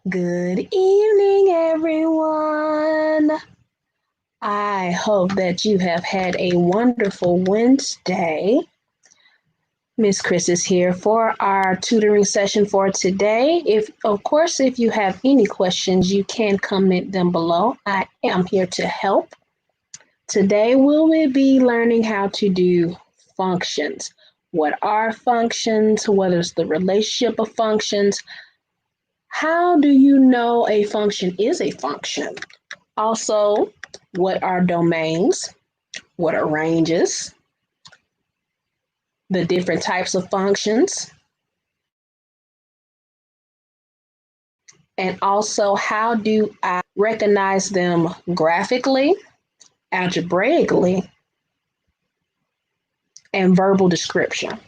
Good evening, everyone. I hope that you have had a wonderful Wednesday. Miss Chris is here for our tutoring session for today. If you have any questions, you can comment them below. I am here to help. Today, we will be learning how to do functions. What are functions? What is the relationship of functions? How do you know a function is a function? Also, what are domains? What are ranges? The different types of functions. And also, how do I recognize them graphically, algebraically, and verbal description?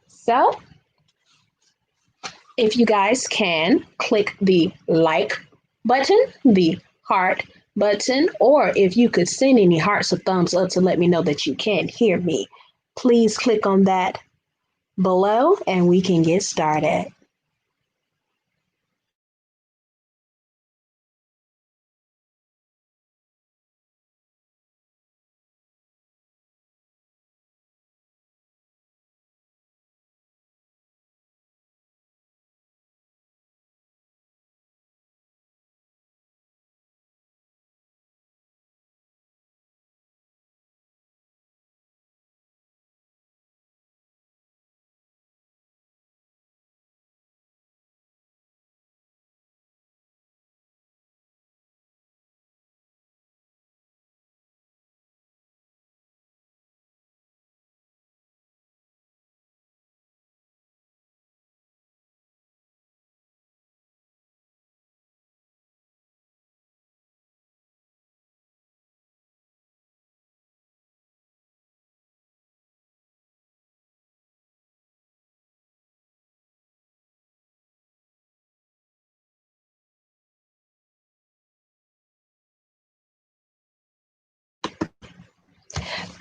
So, if you guys can click the like button, the heart button, or if you could send any hearts or thumbs up to let me know that you can hear me, please click on that below and we can get started.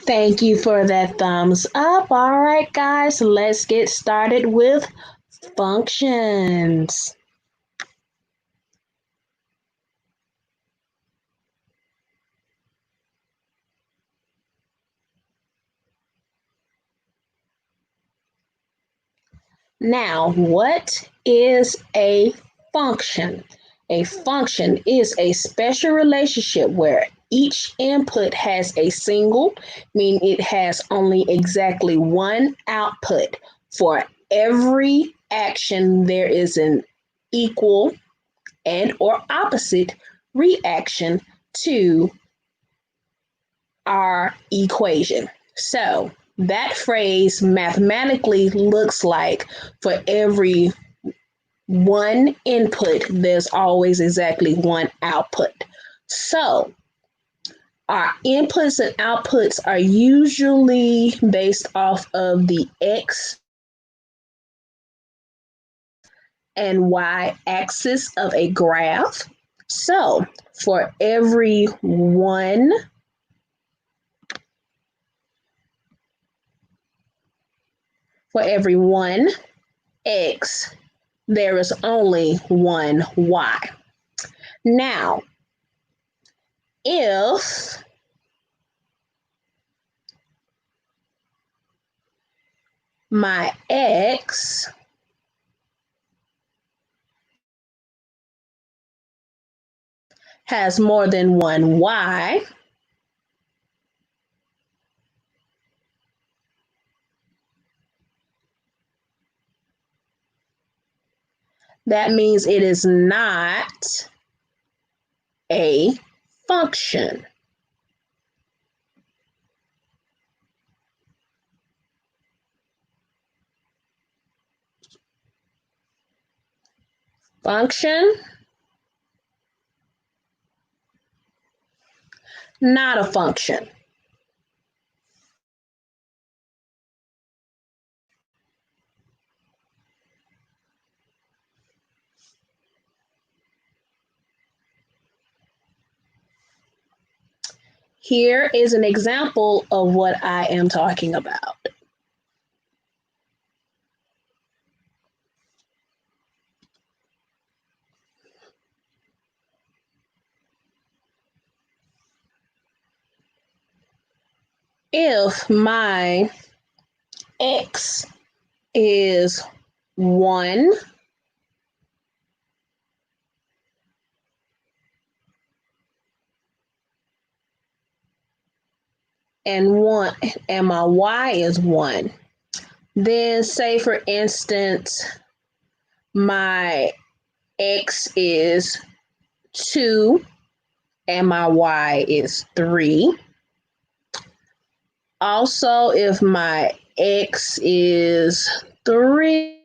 Thank you for that thumbs up. All right, guys, let's get started with functions. Now, what is a function? A function is a special relationship where each input has a single, meaning it has only exactly one output. For every action, there is an equal and or opposite reaction to our equation. So that phrase mathematically looks like for every one input, there's always exactly one output. So our inputs and outputs are usually based off of the X and Y axis of a graph. So for every one X, there is only one Y. Now, if my X has more than one Y, that means it is not a function. Function, not a function. Here is an example of what I am talking about. if my x is 1 and my y is 1, then say for instance my x is 2 and my y is 3. Also, if my x is 3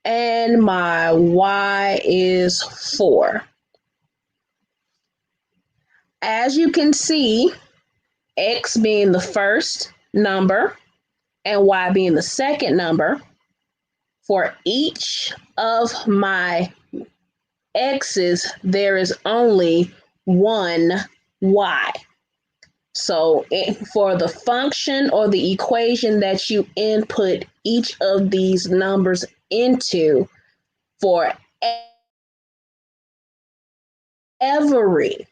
and my y is 4. As you can see, x being the first number and y being the second number, for each of my x's, there is only one y. So for the function or the equation that you input each of these numbers into, for every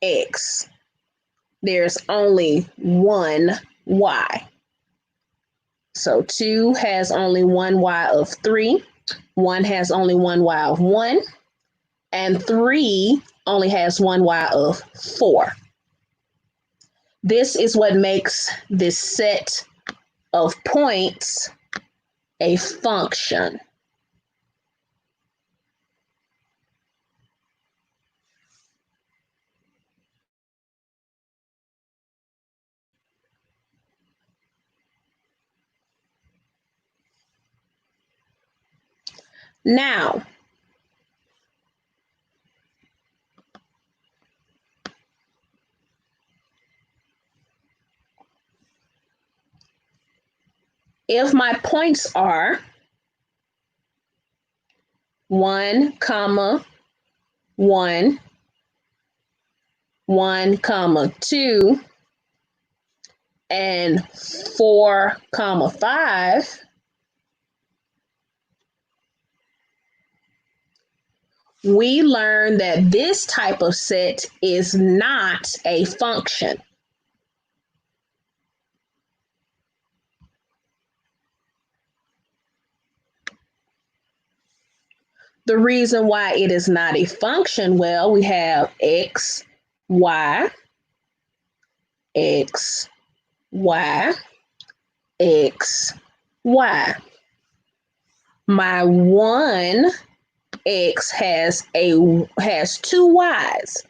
x, there's only one y. So 2 has only one y of 3, 1 has only one y of 1, and 3 only has one y of 4. This is what makes this set of points a function. Now, if my points are 1, 1, 1, 2, and 4, 5, we learn that this type of set is not a function. The reason why it is not a function, well, we have x, y, x, y, x, y. My 1x has two y's.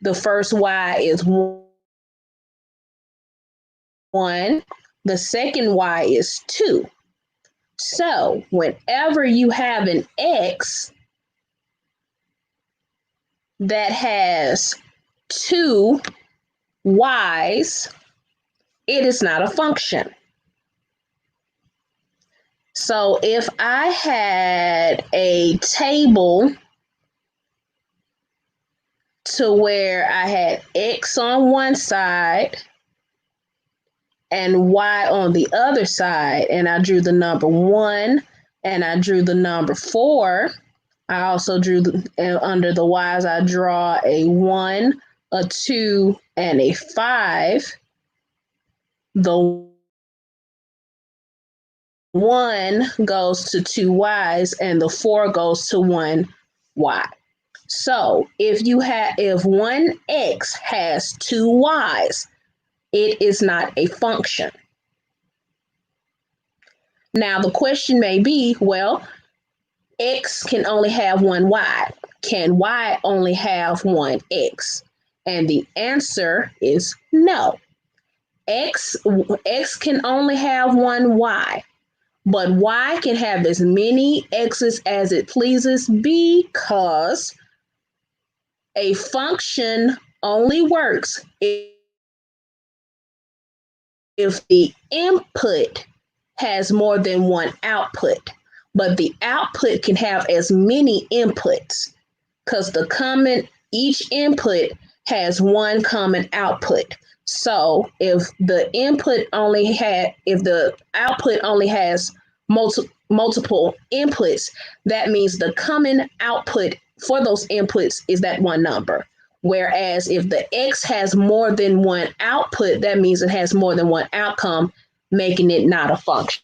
The first y is 1. The second y is 2. So whenever you have an x that has 2 y's, it is not a function. So if I had a table to where I had x on one side and y on the other side, and I drew the number 1 and I drew the number 4, I also drew under the y's, I draw a 1, a 2, and a 5. The 1 goes to 2 y's and the 4 goes to 1 y. So if 1x has 2 y's, it is not a function. Now the question may be, well, x can only have one y. Can y only have one x? And the answer is no. X can only have one y, but y can have as many x's as it pleases because a function only works if the input has more than one output, but the output can have as many inputs because each input has one common output. So if the output only has multiple inputs, that means the common output for those inputs is that one number. Whereas if the X has more than one output, that means it has more than one outcome, making it not a function.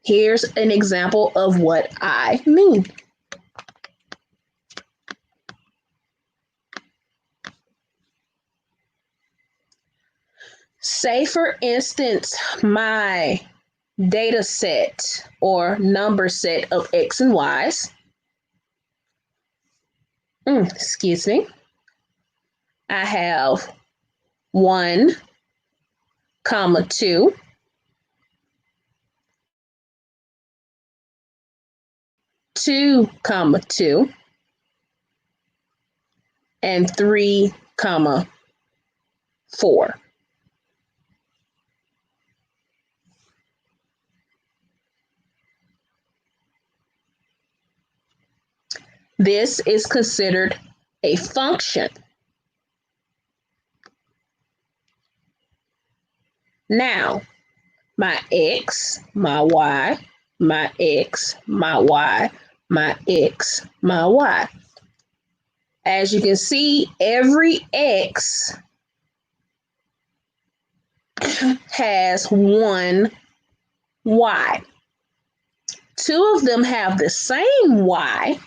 Here's an example of what I mean. Say, for instance, my data set or number set of X and Y's. Excuse me. I have 1, 2, 2, 2, and 3, 4. This is considered a function. Now, my X, my Y, my X, my Y, my X, my Y. As you can see, every X has one Y. 2 of them have the same Y,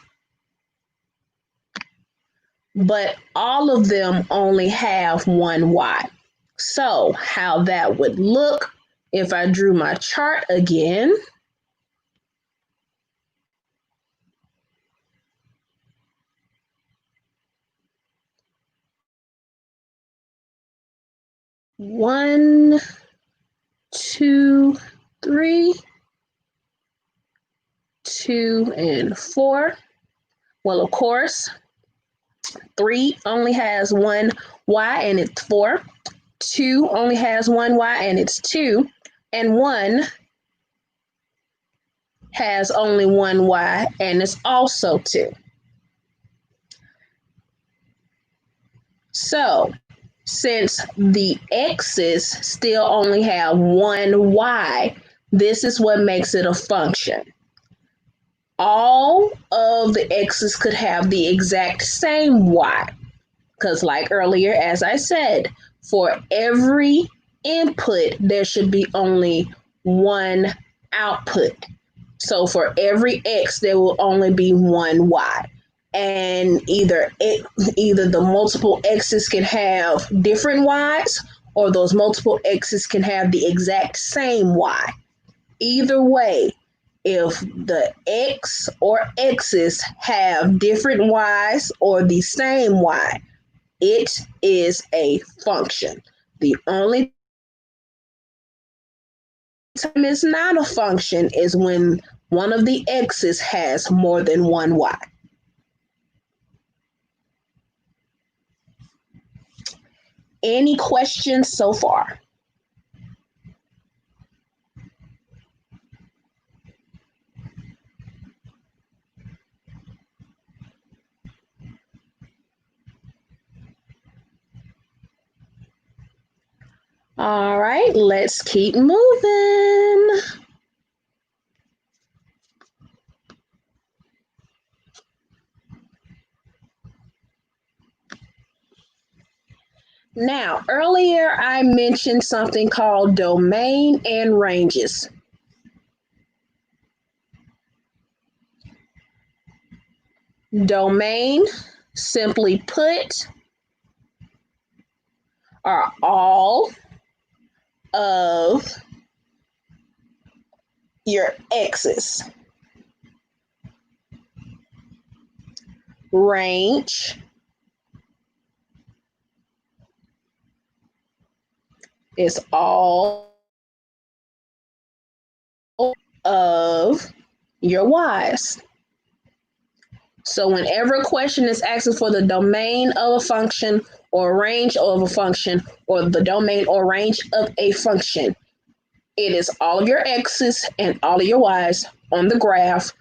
but all of them only have one Y. So how that would look if I drew my chart again. One, 2, 3, 2, and 4. Well, of course, 3 only has one Y and it's 4. 2 only has one Y and it's 2. And 1 has only one Y and it's also 2. So, since the X's still only have one Y, this is what makes it a function. All of the X's could have the exact same Y. Because like earlier, as I said, for every input, there should be only one output. So for every X, there will only be one Y. And either the multiple X's can have different Y's, or those multiple X's can have the exact same Y. Either way, if the X or X's have different Y's or the same Y, it is a function. The only time it's not a function is when one of the X's has more than one Y. Any questions so far? All right, let's keep moving. Now, earlier I mentioned something called domain and ranges. Domain, simply put, are all of your X's. Range is all of your Y's. So whenever a question is asking for the domain of a function or range of a function or the domain or range of a function, it is all of your X's and all of your Y's on the graph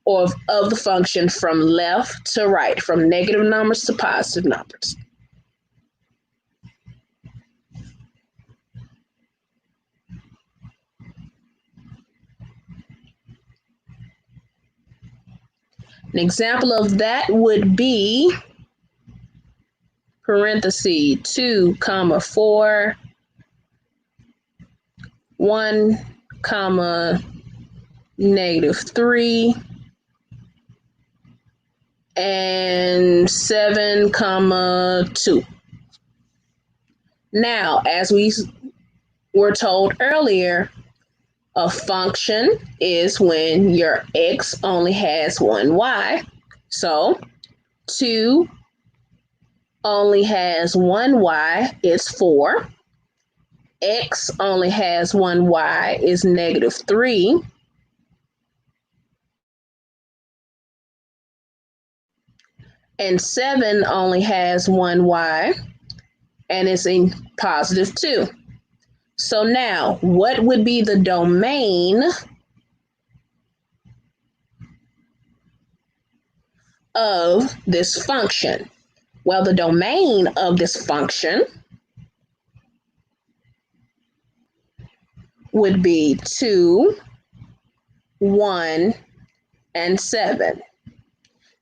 of the function from left to right, from negative numbers to positive numbers. An example of that would be parenthesis 2 comma 4 1 comma -3 and 7 comma 2. Now, as we were told earlier, a function is when your x only has one y. So 2 only has one y is 4. X only has one y is -3. And 7 only has one y and it's a +2. So now, what would be the domain of this function? Well, the domain of this function would be 2, 1, and 7.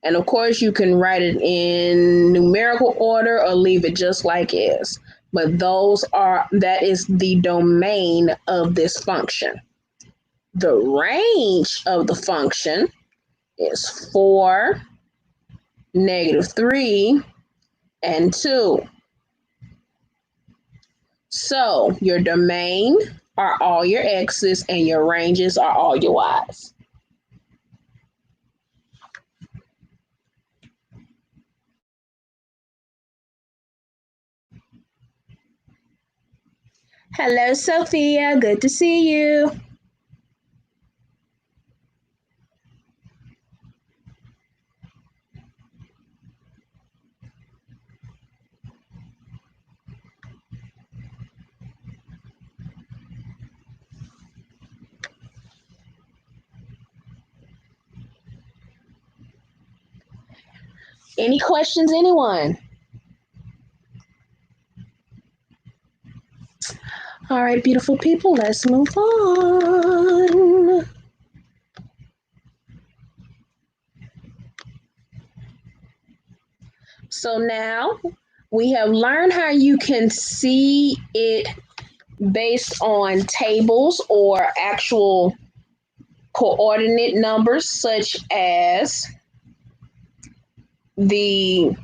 And of course, you can write it in numerical order or leave it just like is. But that is the domain of this function. The range of the function is 4, -3, and 2. So your domain are all your x's and your ranges are all your y's. Hello, Sophia. Good to see you. Any questions, anyone? All right, beautiful people, let's move on. So now we have learned how you can see it based on tables or actual coordinate numbers, such as the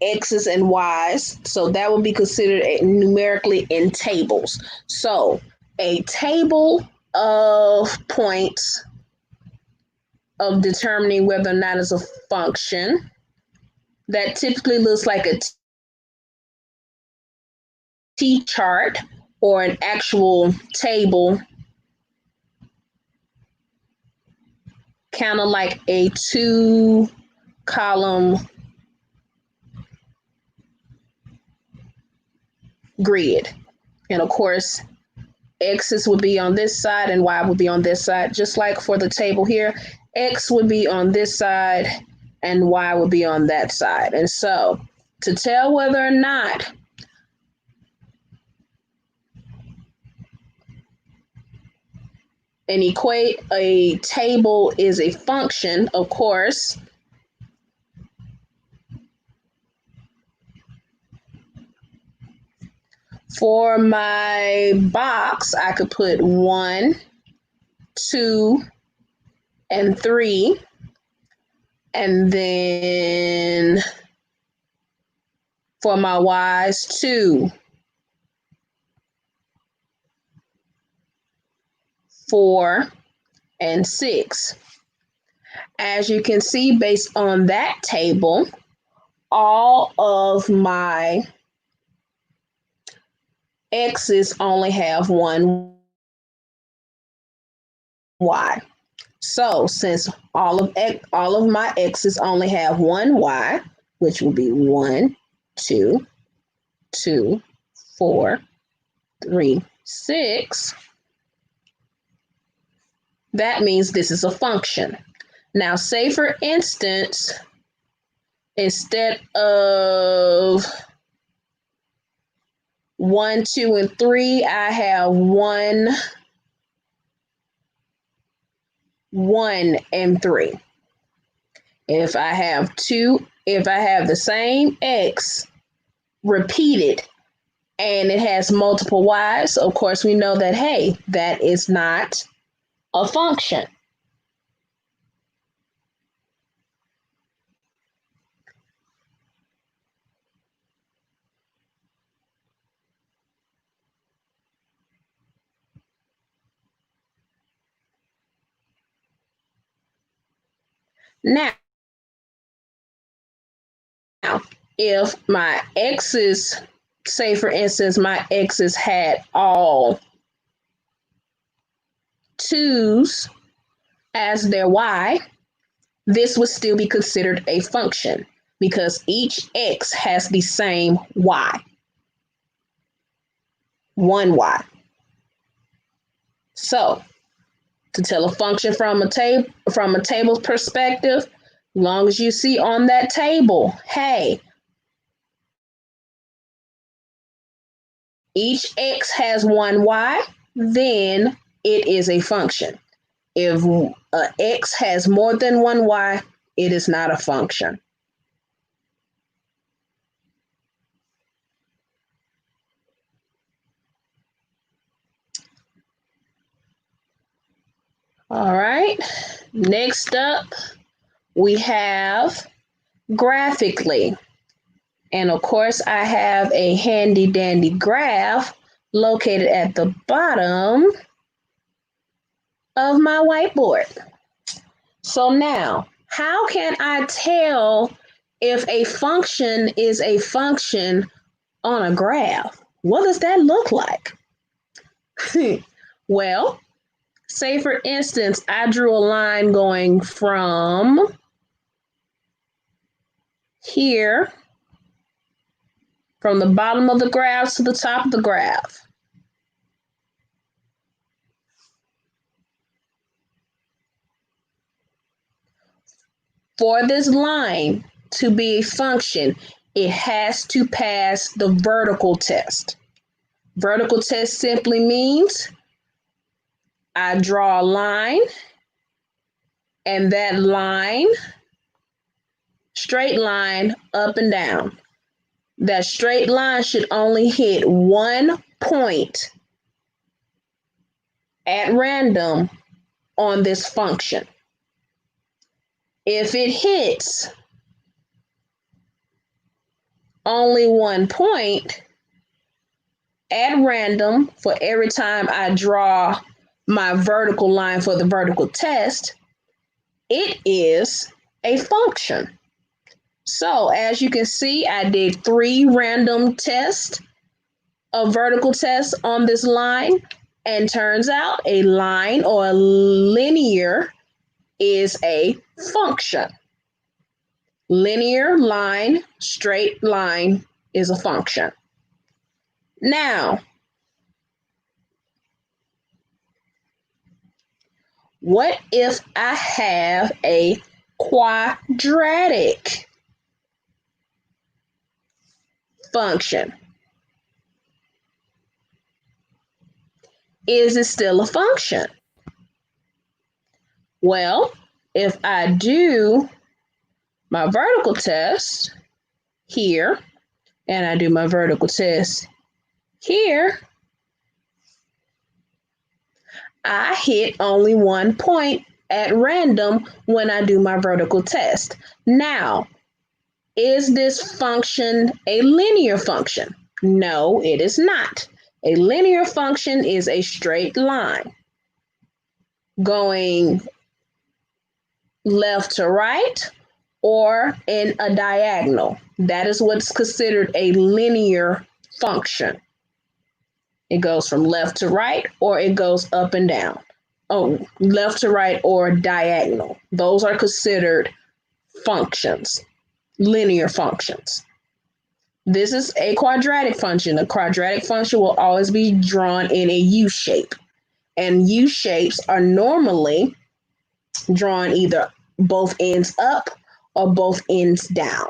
X's and Y's. So that would be considered numerically in tables. So a table of points of determining whether or not it's a function that typically looks like a T chart or an actual table, kind of like a 2-column grid. And of course, X's would be on this side and Y would be on this side. Just like for the table here, X would be on this side and Y would be on that side. And so to tell whether or not a table is a function, of course, for my box, I could put 1, 2, and 3. And then for my Y's, 2, 4, and 6. As you can see, based on that table, all of my X's only have one Y. So since all of my X's only have one Y, which will be 1, 2, 2, 4, 3, 6, that means this is a function. Now, say for instance, instead of 1, 2, and 3, I have 1, 1, and 3. If I have the same x repeated and it has multiple y's, of course we know that, hey, that is not a function. Now, if my x's, say for instance, my x's had all 2's as their y, this would still be considered a function because each x has the same y, 1y. So, to tell a function from a table's perspective, long as you see on that table, hey, each x has 1y, then it is a function. If x has more than 1y, it is not a function. All right, next up, we have graphically. And of course, I have a handy dandy graph located at the bottom of my whiteboard. So now, how can I tell if a function is a function on a graph? What does that look like? Well, say for instance, I drew a line going from here, from the bottom of the graph to the top of the graph. For this line to be a function, it has to pass the vertical test. Vertical test simply means I draw a line, and that line, straight line up and down. That straight line should only hit one point at random on this function. If it hits only one point at random for every time I draw my vertical line for the vertical test, it is a function. So as you can see, I did 3 random tests of vertical tests on this line, and turns out a line or a linear is a function. Linear line, straight line is a function. Now, what if I have a quadratic function? Is it still a function? Well, if I do my vertical test here, and I do my vertical test here, I hit only one point at random when I do my vertical test. Now, is this function a linear function? No, it is not. A linear function is a straight line going left to right or in a diagonal. That is what's considered a linear function. It goes from left to right or it goes up and down. Oh, left to right or diagonal. Those are considered functions, linear functions. This is a quadratic function. A quadratic function will always be drawn in a U shape. And U shapes are normally drawn either both ends up or both ends down.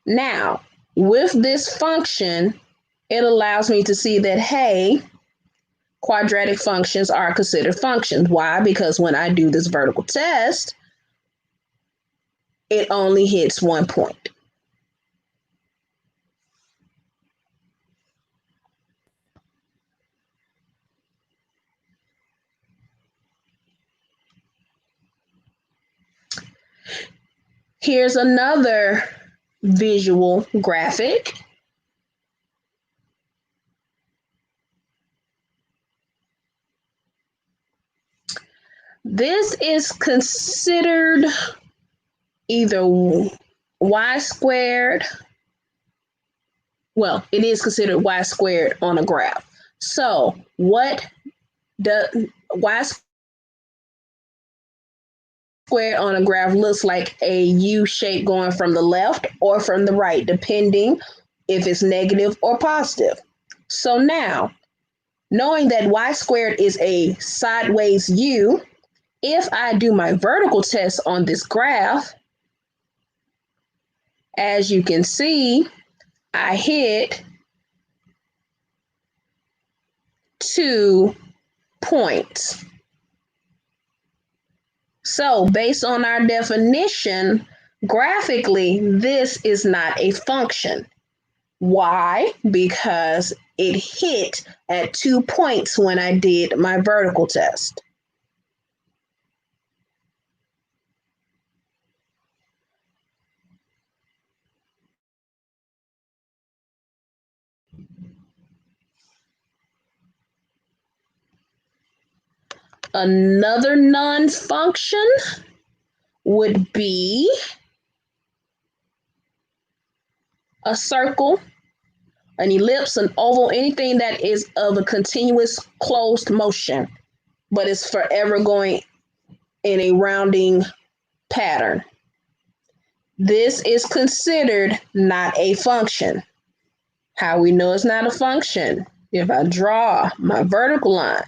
Now, with this function, it allows me to see that, hey, quadratic functions are considered functions. Why? Because when I do this vertical test, it only hits 1 point. Here's another visual graphic. This is considered either y squared. Well, it is considered y squared on a graph. So what does y squared on a graph looks like? A U shape going from the left or from the right, depending if it's negative or positive. So now, knowing that y squared is a sideways U, if I do my vertical test on this graph, as you can see, I hit 2 points. So based on our definition, graphically, this is not a function. Why? Because it hit at 2 points when I did my vertical test. Another non-function would be a circle, an ellipse, an oval, anything that is of a continuous closed motion, but it's forever going in a rounding pattern. This is considered not a function. How we know it's not a function? If I draw my vertical line,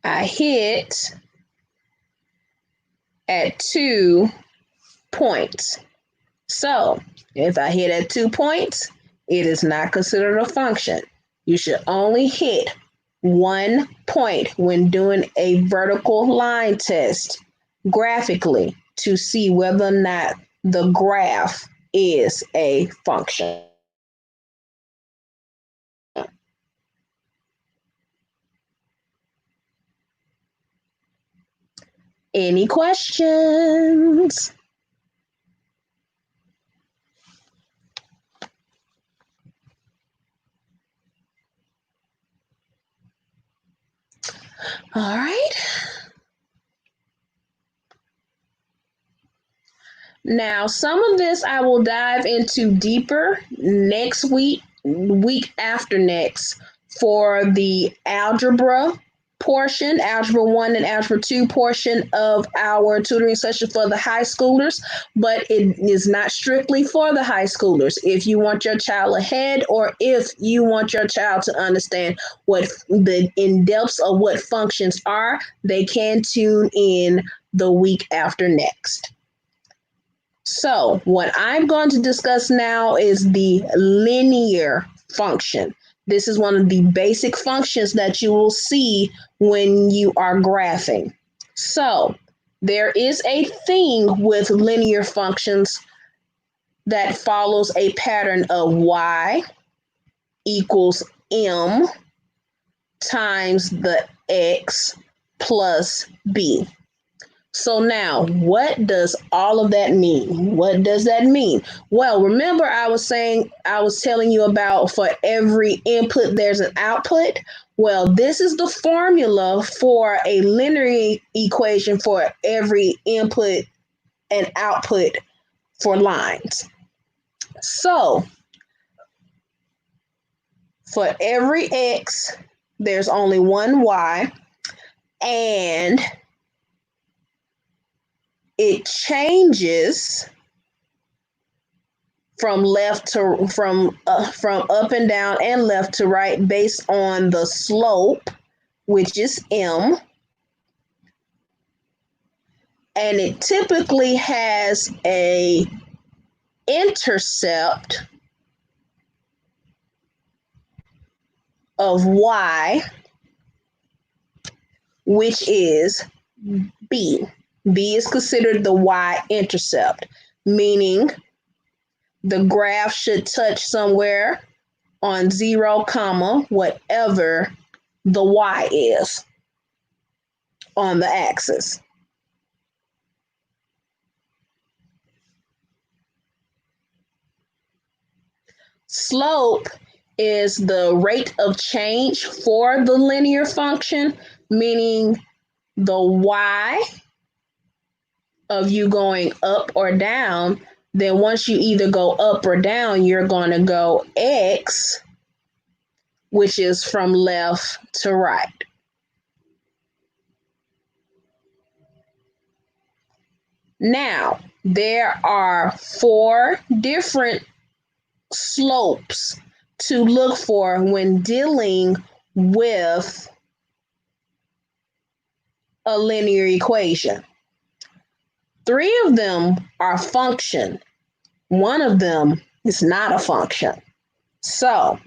I hit at 2 points. So if I hit at 2 points, it is not considered a function. You should only hit 1 point when doing a vertical line test graphically to see whether or not the graph is a function. Any questions? All right. Now, some of this I will dive into deeper next week, week after next, for the algebra portion, algebra 1 and algebra 2 portion of our tutoring session for the high schoolers, but it is not strictly for the high schoolers. If you want your child ahead, or if you want your child to understand what the in depths of what functions are, they can tune in the week after next. So what I'm going to discuss now is the linear function. This is one of the basic functions that you will see when you are graphing. So there is a thing with linear functions that follows a pattern of y equals m times the x plus b. So now, what does all of that mean? What does that mean? Well, remember I was telling you about for every input, there's an output. Well, this is the formula for a linear equation for every input and output for lines. So for every x, there's only one y, and it changes from up and down and left to right based on the slope, which is m, and it typically has a intercept of y, which is b. B is considered the y-intercept, meaning the graph should touch somewhere on 0, comma, whatever the y is on the axis. Slope is the rate of change for the linear function, meaning the y of you going up or down. Then once you either go up or down, you're going to go x, which is from left to right. Now, there are 4 different slopes to look for when dealing with a linear equation. 3 of them are function. 1 of them is not a function. So,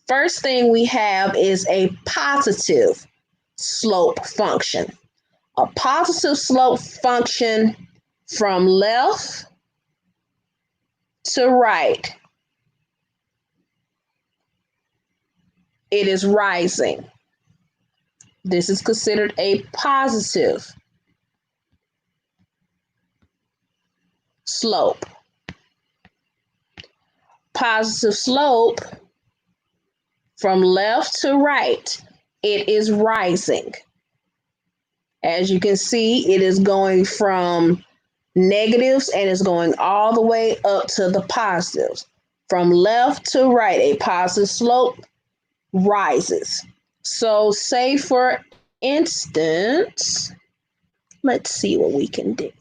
first thing we have is a positive slope function. A positive slope function from left to right. It is rising. This is considered a positive slope. Positive slope from left to right, it is rising. As you can see, it is going from negatives and it's going all the way up to the positives. From left to right, a positive slope rises. So say for instance, let's see what we can do.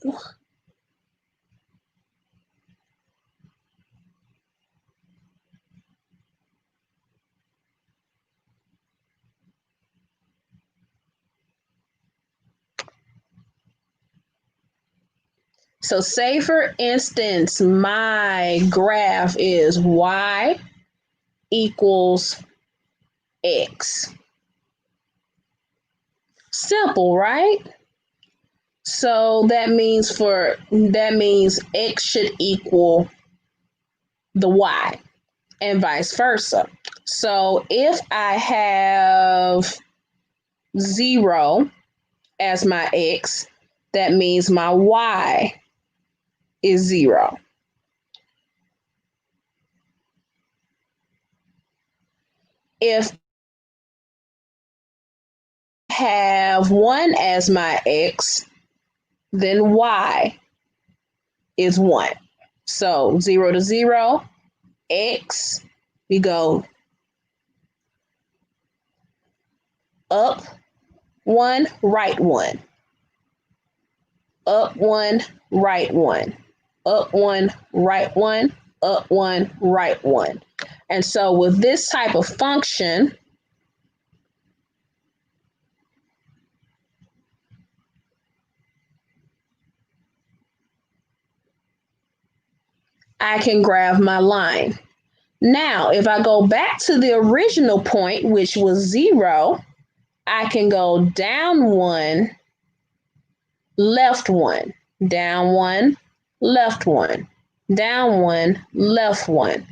So say for instance, my graph is y equals x. Simple, right? So that means x should equal the y and vice versa. So if I have 0 as my x, that means my y is 0. If I have 1 as my x, then y is 1. So 0 to 0, x, we go up 1, right 1. Up 1, right 1. Up 1, right 1. Up 1, right 1. And so with this type of function, I can graph my line. Now, if I go back to the original point, which was 0, I can go down 1, left 1, down 1, left 1, down 1, left 1.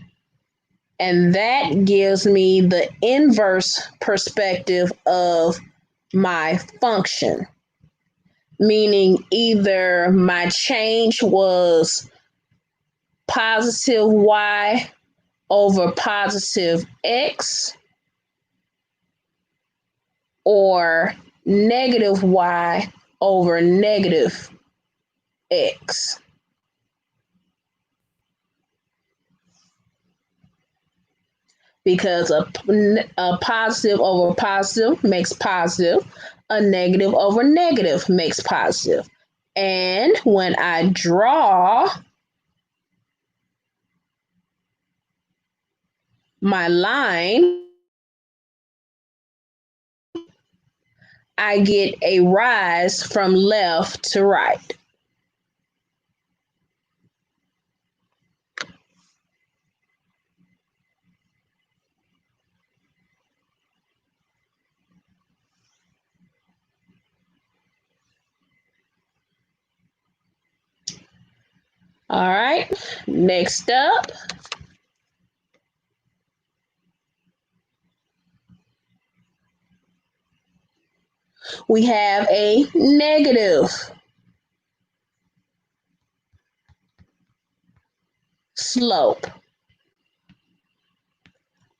And that gives me the inverse perspective of my function, meaning either my change was positive y over positive x or negative y over negative x. Because a positive over positive makes positive, a negative over negative makes positive. And when I draw my line, I get a rise from left to right. All right, next up, we have a negative slope.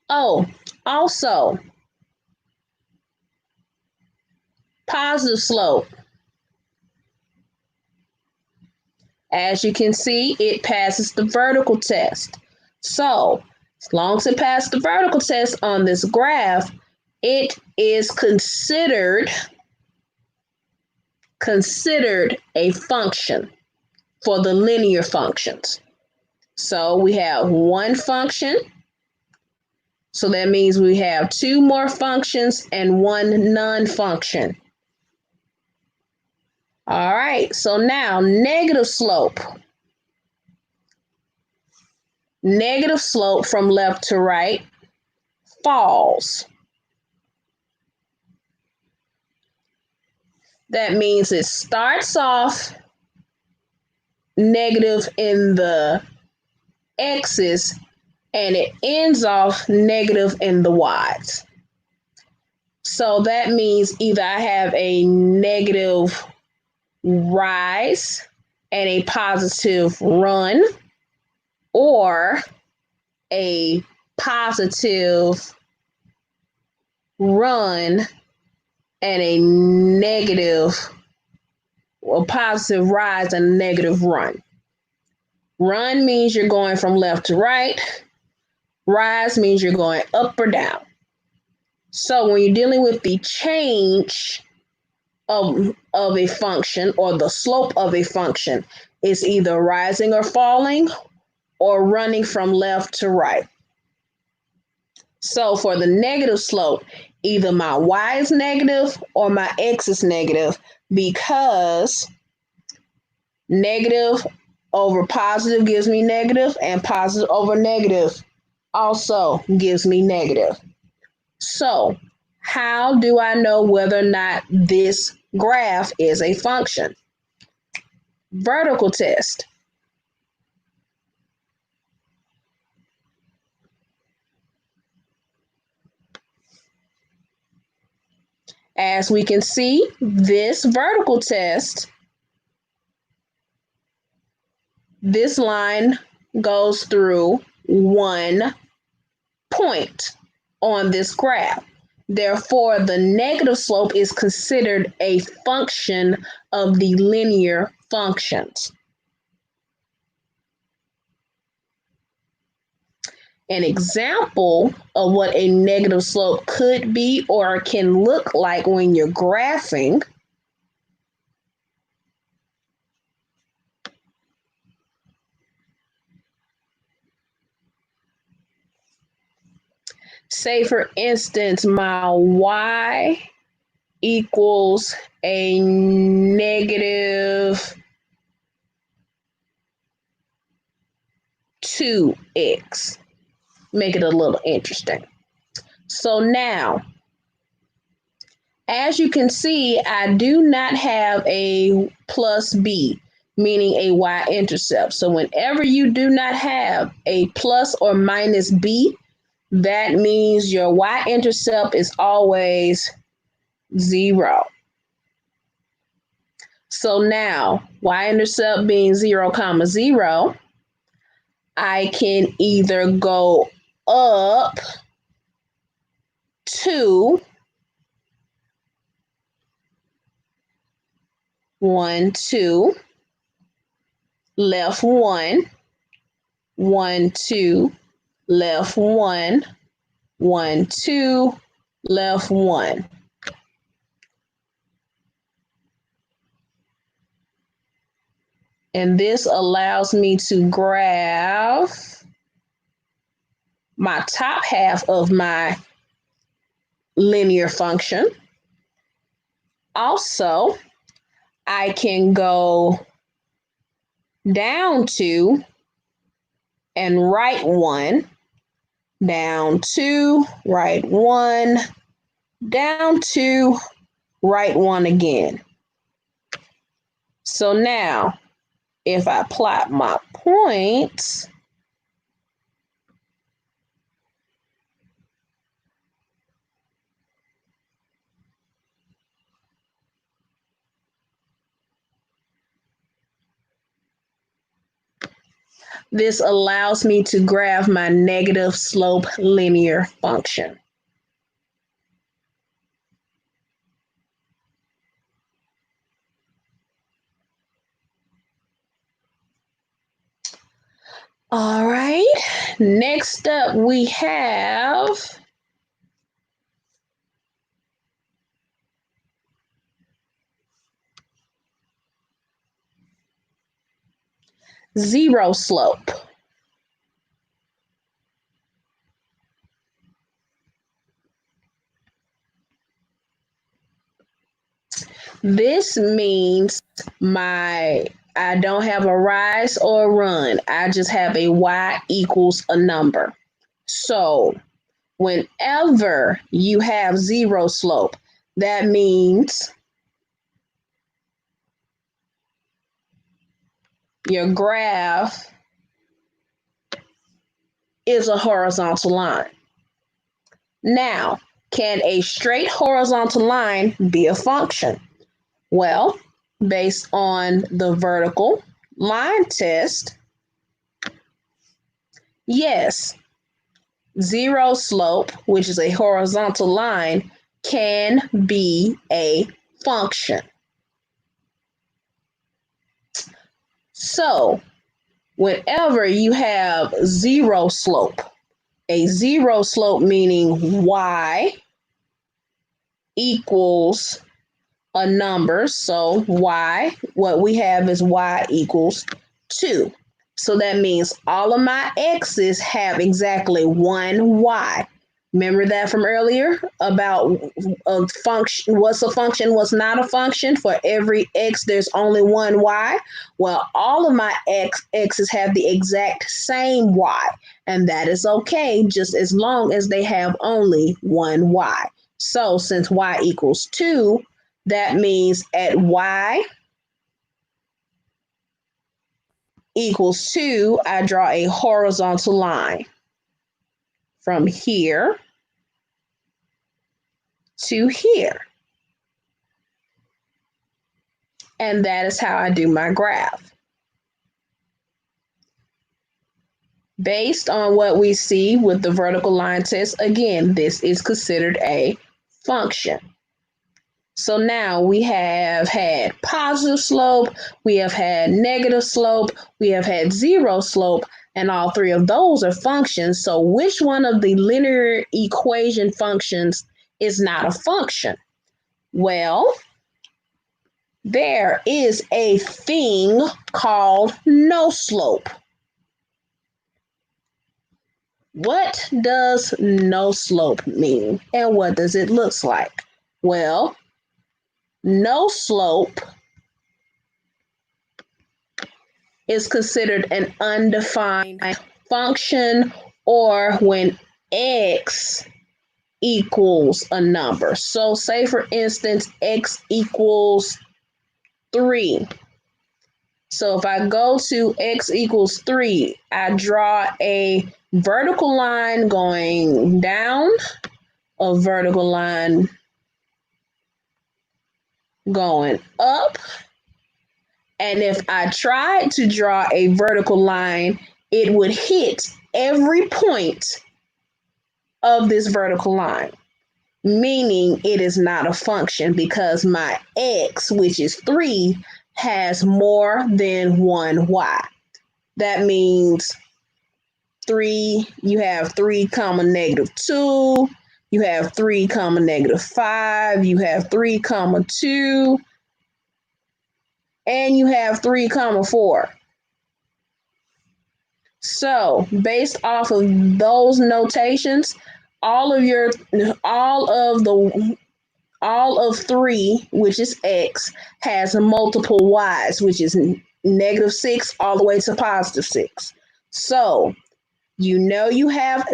Oh, also positive slope. As you can see, it passes the vertical test. So, as long as it passes the vertical test on this graph, it is considered a function for the linear functions. So we have one function. So that means we have two more functions and one non-function. All right, so now negative slope. Negative slope from left to right falls. That means it starts off negative in the x's and it ends off negative in the y's. So that means either I have a negative rise and a positive run, or a positive run and a negative, or positive rise and a negative run. Run means you're going from left to right. Rise means you're going up or down. So when you're dealing with the change of a function, or the slope of a function, it's either rising or falling or running from left to right. So for the negative slope, either my y is negative or my x is negative, because negative over positive gives me negative, and positive over negative also gives me negative. So how do I know whether or not this graph is a function? Vertical test. As we can see, this vertical test, this line goes through one point on this graph. Therefore, the negative slope is considered a function of the linear functions. An example of what a negative slope could be or can look like when you're graphing say, for instance, my y equals a negative 2x. Make it a little interesting. So now, as you can see, I do not have a plus b, meaning a y-intercept. So whenever you do not have a plus or minus b, that means your y-intercept is always 0. So now, y-intercept being 0, 0, I can either go up 2, 1, 2, left 1, 1, 2, left 1, 1, 2, left 1. And this allows me to graph my top half of my linear function. Also, I can go down 2 and write 1, down 2, write 1, down 2, write 1 again. So now, if I plot my points, this allows me to graph my negative slope linear function. All right, next up we have zero slope. This means I don't have a rise or a run. I just have a y equals a number. So whenever you have zero slope, that means your graph is a horizontal line. Now, can a straight horizontal line be a function? Well, based on the vertical line test, yes, zero slope, which is a horizontal line, can be a function. So, whenever you have zero slope, a zero slope meaning y equals a number. So y, what we have is y equals 2. So that means all of my x's have exactly one y. Remember that from earlier about a function, what's a function, what's not a function? For every x, there's only one y. Well, all of my x's have the exact same y, and that is okay, just as long as they have only one y. So since y equals 2, that means at y equals 2, I draw a horizontal line from here to here. And that is how I do my graph. Based on what we see with the vertical line test, again, this is considered a function. So now we have had positive slope, we have had negative slope, we have had zero slope, and all three of those are functions. So which one of the linear equation functions is not a function? Well, there is a thing called no slope. What does no slope mean, and what does it look like? Well, no slope is considered an undefined function, or when x equals a number. So say for instance, x equals 3. So if I go to x equals 3, I draw a vertical line going down, a vertical line going up. And if I tried to draw a vertical line, it would hit every point of this vertical line, meaning it is not a function because my x, which is 3, has more than one y. That means 3, you have 3 comma negative 2, you have 3 comma negative 5, you have 3 comma 2, and you have 3 comma 4. So, based off of those notations, all of your all of the all of 3, which is x, has multiple y's, which is -6 all the way to +6. So, you know you have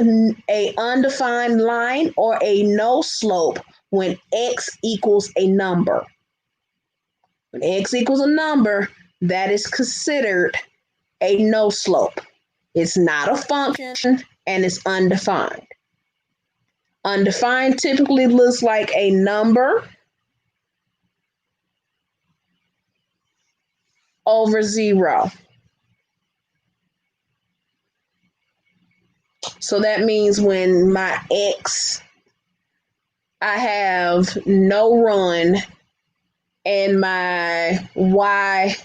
a undefined line or a no slope when x equals a number. When x equals a number, that is considered a no slope. It's not a function and it's undefined. Undefined typically looks like a number over 0. So that means when my x, I have no run, and my y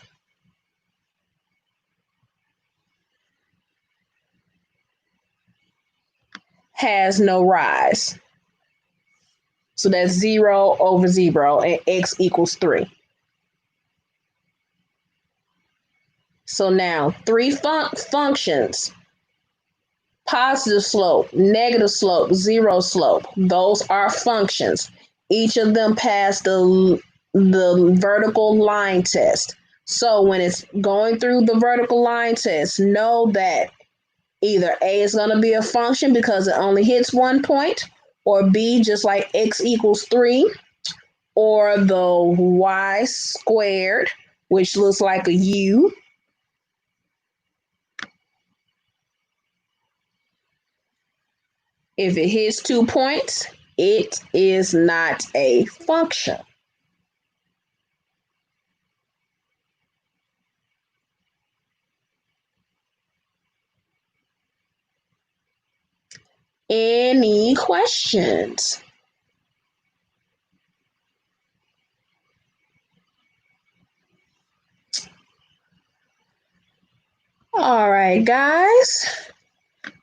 has no rise. So that's 0 over 0, and x equals 3. So now 3 functions: positive slope, negative slope, 0 slope. Those are functions. Each of them pass the vertical line test. So when it's going through the vertical line test, know that either A is going to be a function because it only hits one point, or B, just like x equals 3, or the y squared, which looks like a U. If it hits 2 points, it is not a function. Any questions? All right, guys.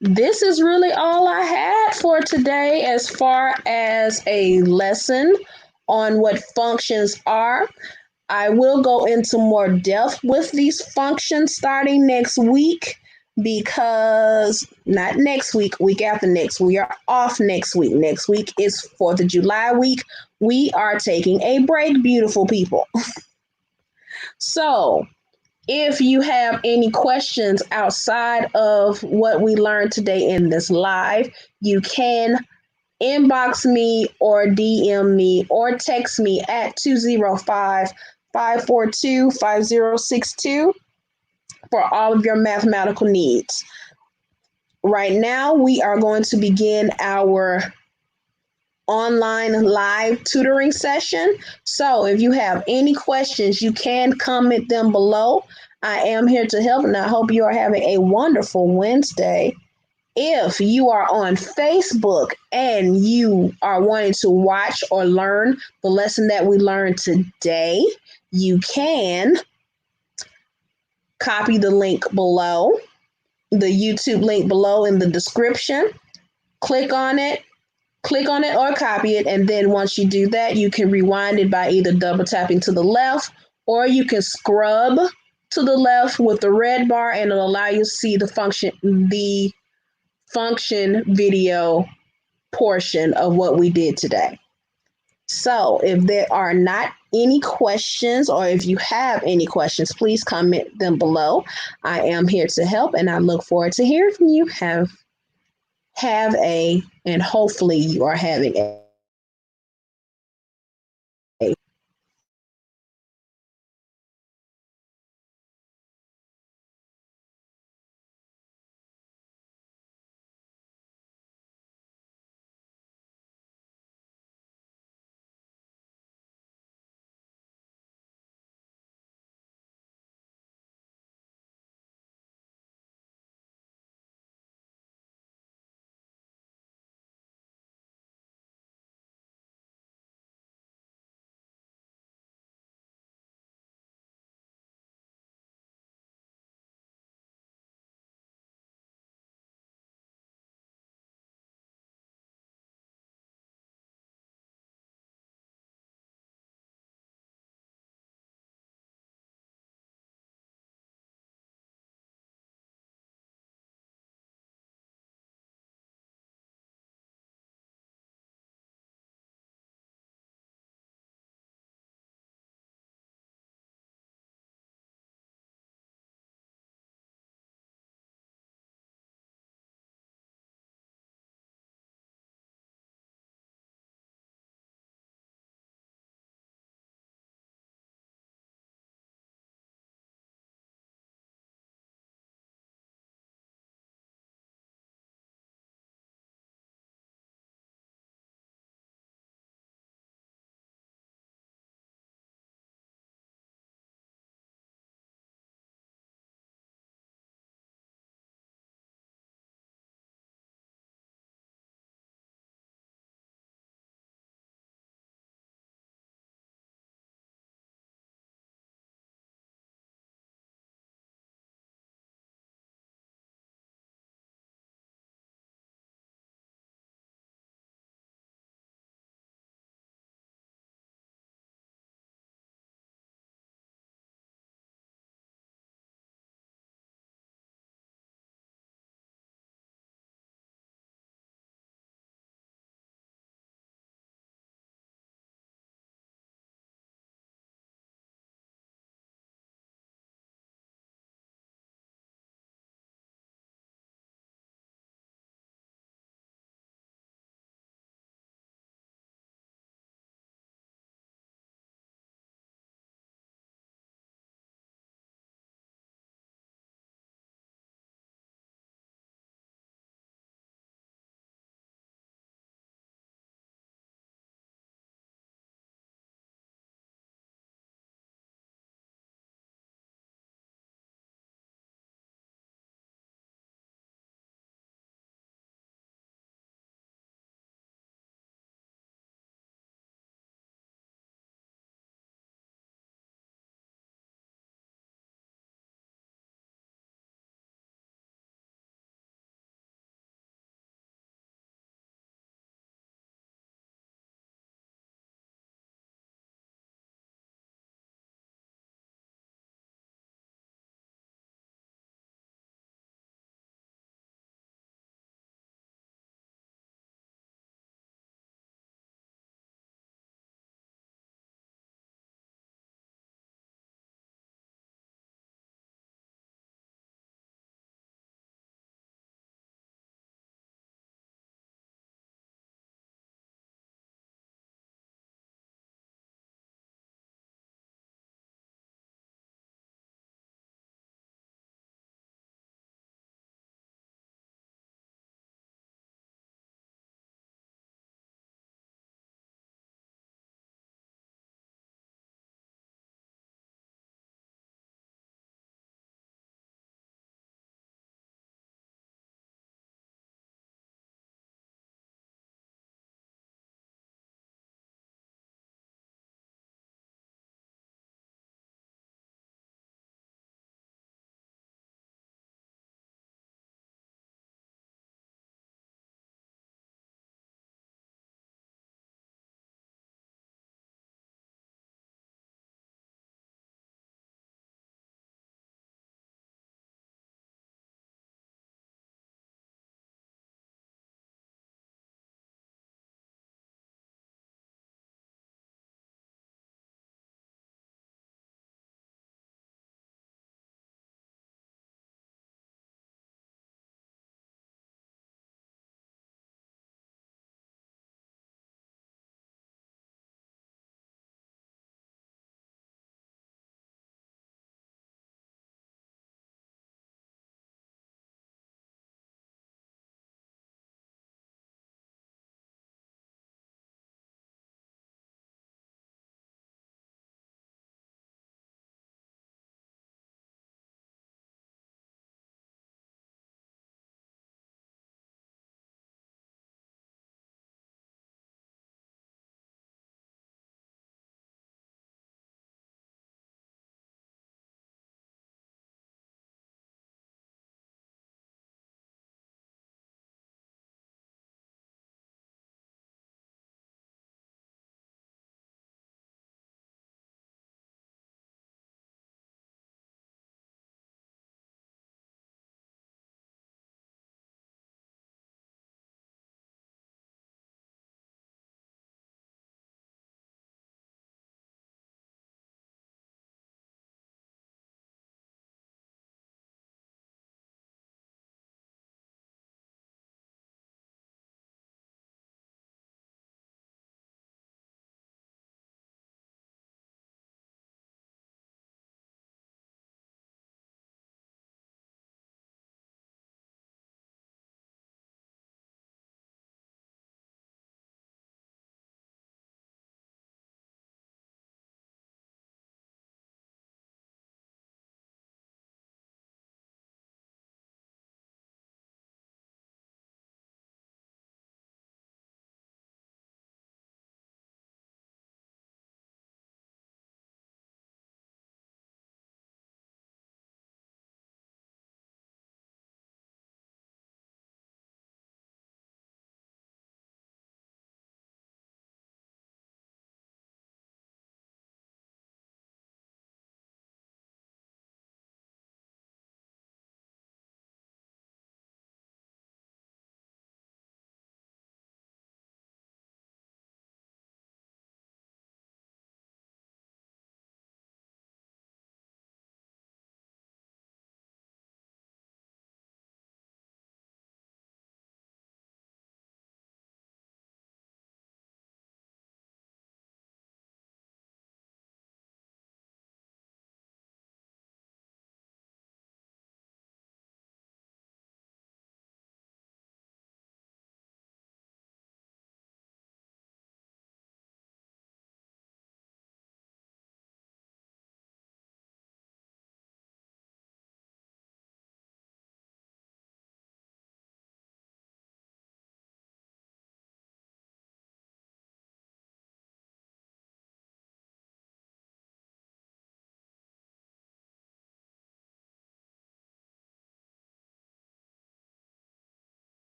This is really all I had for today as far as a lesson on what functions are. I will go into more depth with these functions starting next week, because not next week, week after next. We are off next week. Next week is 4th of July week. We are taking a break, beautiful people. So, if you have any questions outside of what we learned today in this live, you can inbox me or DM me or text me at 205-542-5062 for all of your mathematical needs. Right now, we are going to begin our online live tutoring session. So if you have any questions, you can comment them below. I am here to help, and I hope you are having a wonderful Wednesday. If you are on Facebook and you are wanting to watch or learn the lesson that we learned today, you can copy the link below, the YouTube link below in the description. Click on it or copy it, and then once you do that, you can rewind it by either double tapping to the left, or you can scrub to the left with the red bar, and it'll allow you to see the function video portion of what we did today. So if there are not any questions, or if you have any questions, please comment them below. I am here to help, and I look forward to hearing from you. And hopefully you are having a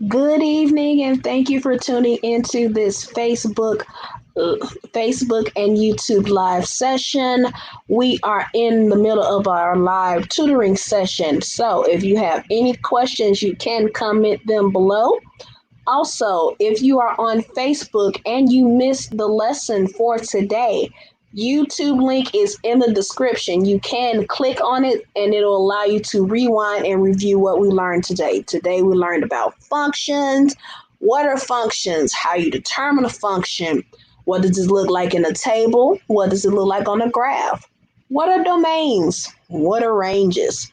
Good evening, and thank you for tuning into this Facebook and YouTube live session. We are in the middle of our live tutoring session. So if you have any questions, you can comment them below. Also, if you are on Facebook and you missed the lesson for today, YouTube link is in the description. You can click on it and it'll allow you to rewind and review what we learned today. Today we learned about functions. What are functions? How you determine a function? What does it look like in a table? What does it look like on a graph? What are domains? What are ranges?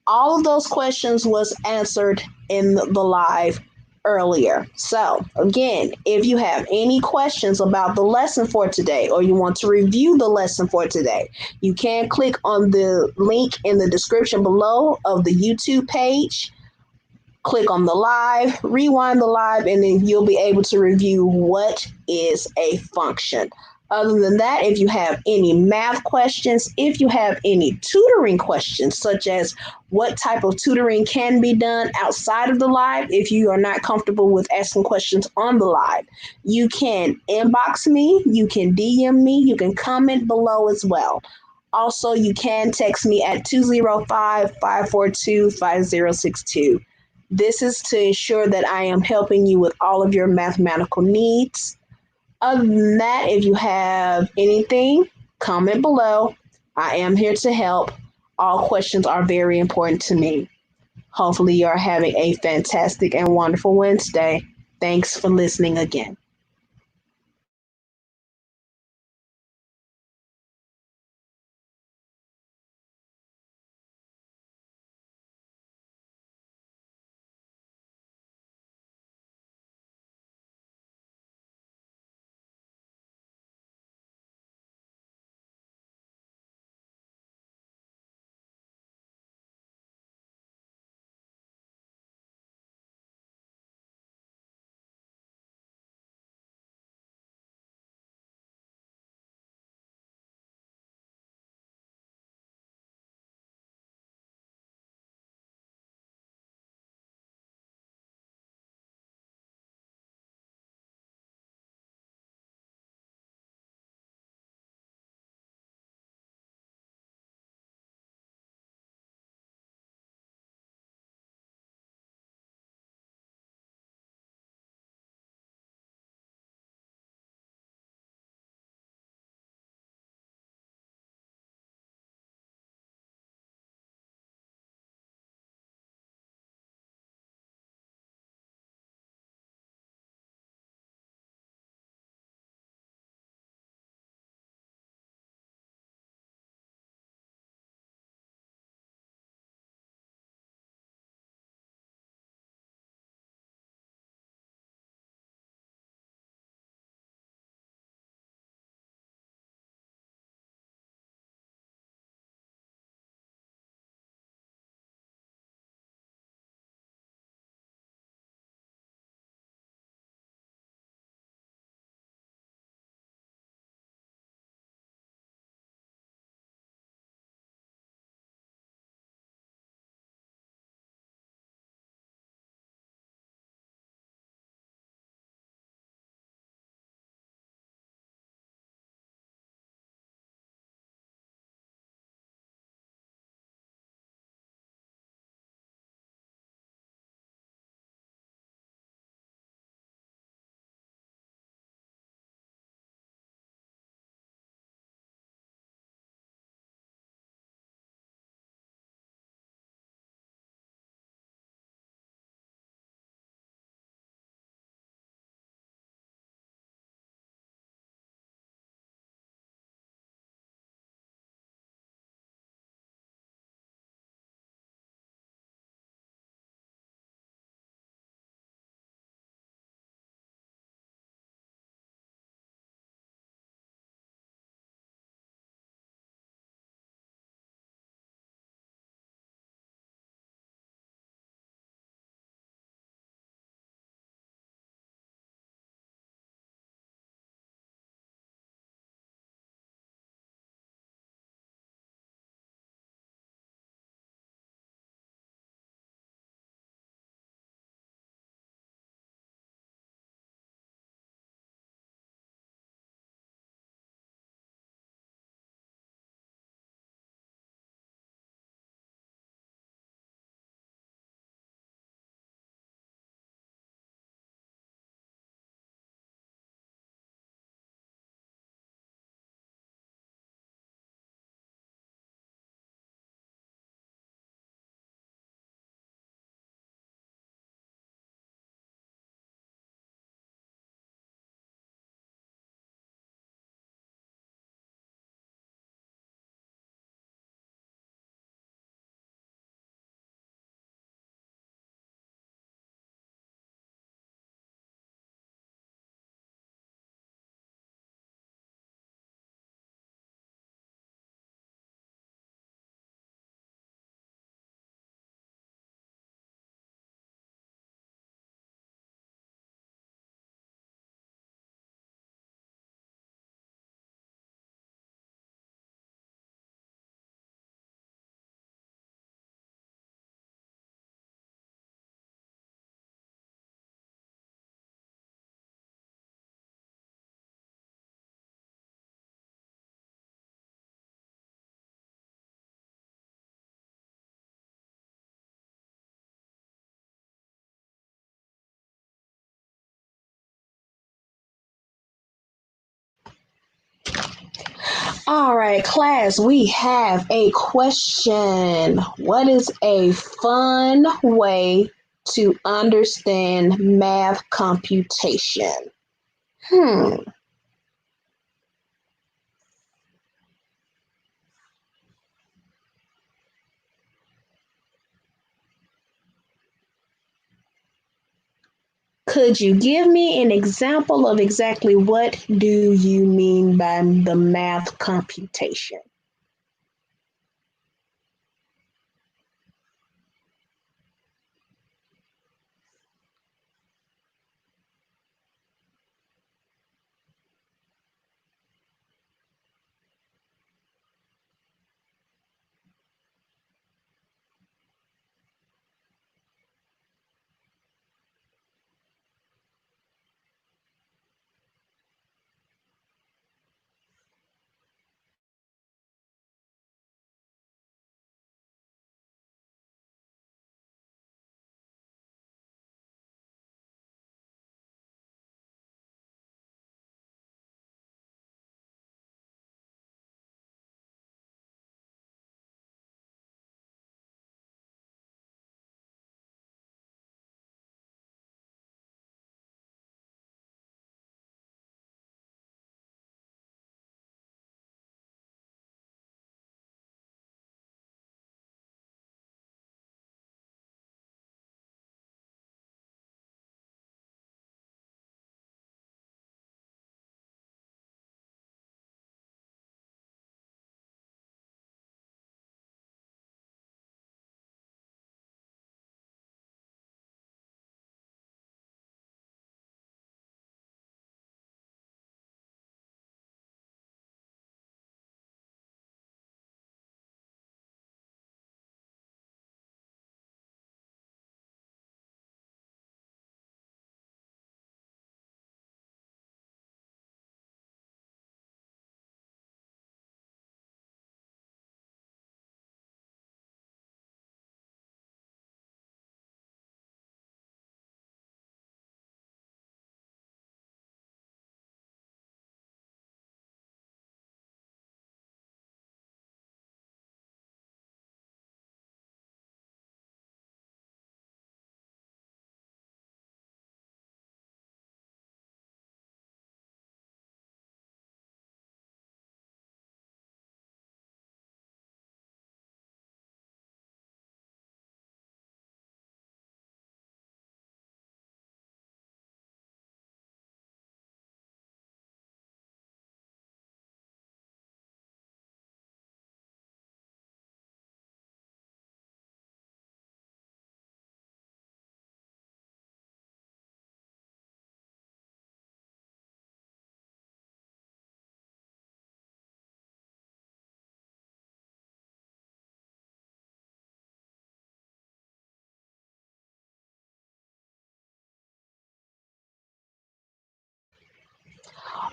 All of those questions was answered in the live earlier. So again, if you have any questions about the lesson for today or you want to review the lesson for today, you can click on the link in the description below of the YouTube page, click on the live, rewind the live, and then you'll be able to review what is a function. Other than that, if you have any math questions, if you have any tutoring questions, such as what type of tutoring can be done outside of the live, if you are not comfortable with asking questions on the live, you can inbox me, you can DM me, you can comment below as well. Also, you can text me at 205-542-5062. This is to ensure that I am helping you with all of your mathematical needs. Other than that, if you have anything, comment below. I am here to help. All questions are very important to me. Hopefully, you are having a fantastic and wonderful Wednesday. Thanks for listening again. All right, class, we have a question. What is a fun way to understand math computation? Hmm. Could you give me an example of exactly what do you mean by the math computation?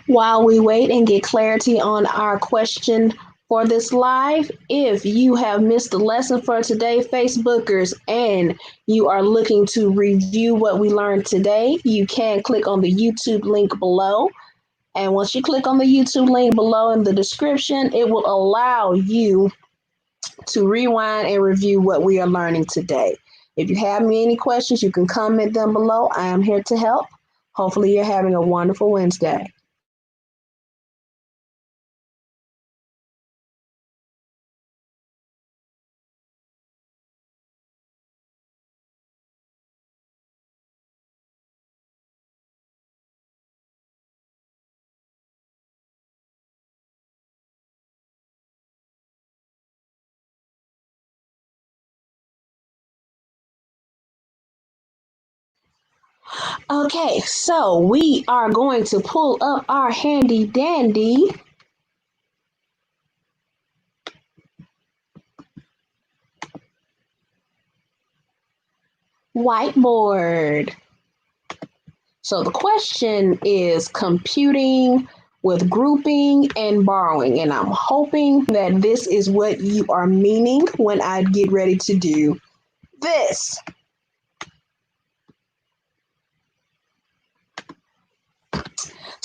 While we wait and get clarity on our question for this live, if you have missed the lesson for today, Facebookers, and you are looking to review what we learned today, you can click on the YouTube link below. And once you click on the YouTube link below in the description, it will allow you to rewind and review what we are learning today. If you have any questions, you can comment them below. I am here to help. Hopefully, you're having a wonderful Wednesday. Okay, so we are going to pull up our handy dandy whiteboard. So the question is computing with grouping and borrowing. And I'm hoping that this is what you are meaning when I get ready to do this.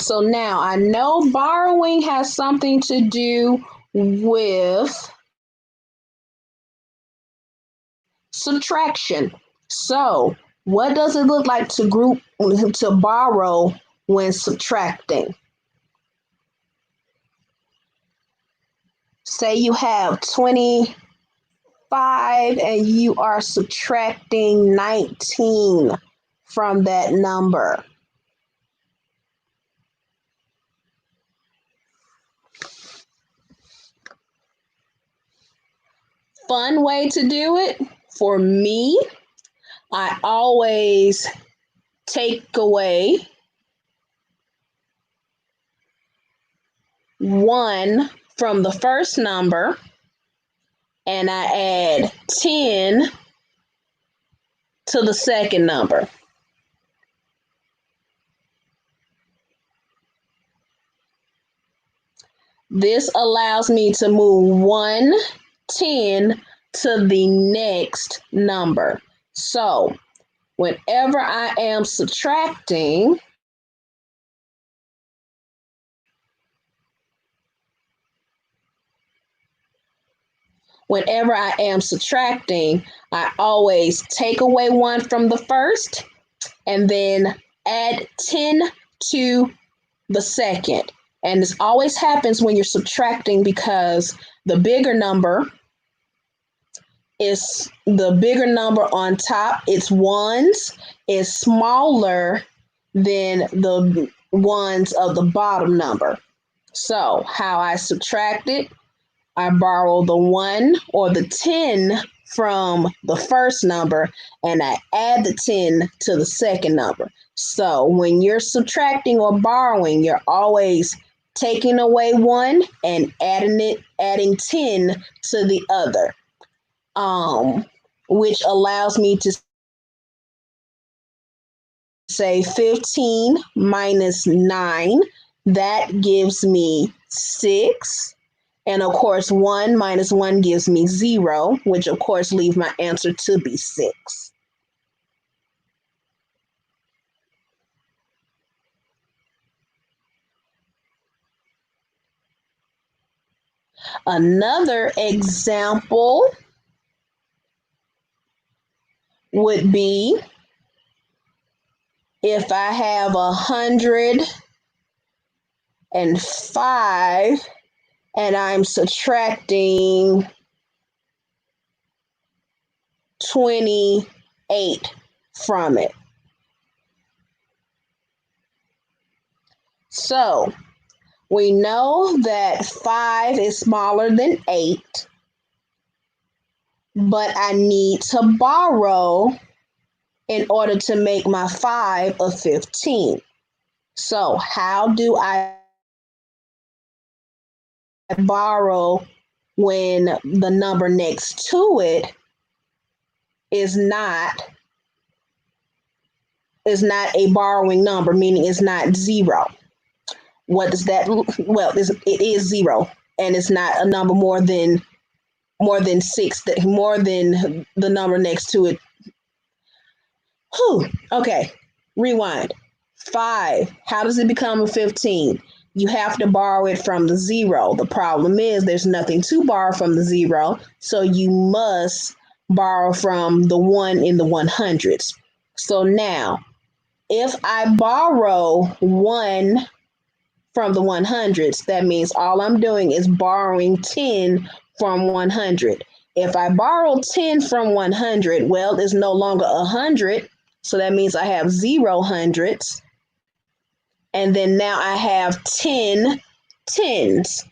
So now I know borrowing has something to do with subtraction. So what does it look like to borrow when subtracting? Say you have 25 and you are subtracting 19 from that number. Fun way to do it for me, I always take away 1 from the first number and I add 10 to the second number. This allows me to move 10 to the next number. So whenever I am subtracting, I always take away 1 from the first and then add 10 to the second. And this always happens when you're subtracting because the bigger number on top, its ones, is smaller than the ones of the bottom number. So how I subtract it, I borrow the 1 or the 10 from the first number and I add the 10 to the second number. So when you're subtracting or borrowing, you're always taking away 1 and adding 10 to the other, which allows me to say 15 minus 9. That gives me 6. And of course, 1 minus 1 gives me 0, which of course leaves my answer to be 6. Another example would be if I have 105 and I'm subtracting 28 from it. So we know that 5 is smaller than 8, but I need to borrow in order to make my 5 a 15. So how do I borrow when the number next to it is not a borrowing number, meaning it's not 0? What does that? Well, it is 0, and it's not a number more than 6. More than the number next to it. Whew. Okay, rewind. 5. How does it become a 15? You have to borrow it from the 0. The problem is there's nothing to borrow from the 0, so you must borrow from the 1 in the 100s. So now, if I borrow 1 from the 100s, that means all I'm doing is borrowing 10 from 100. If I borrow 10 from 100, well, it's no longer 100, so that means I have 0 hundreds. And then now I have 10 tens.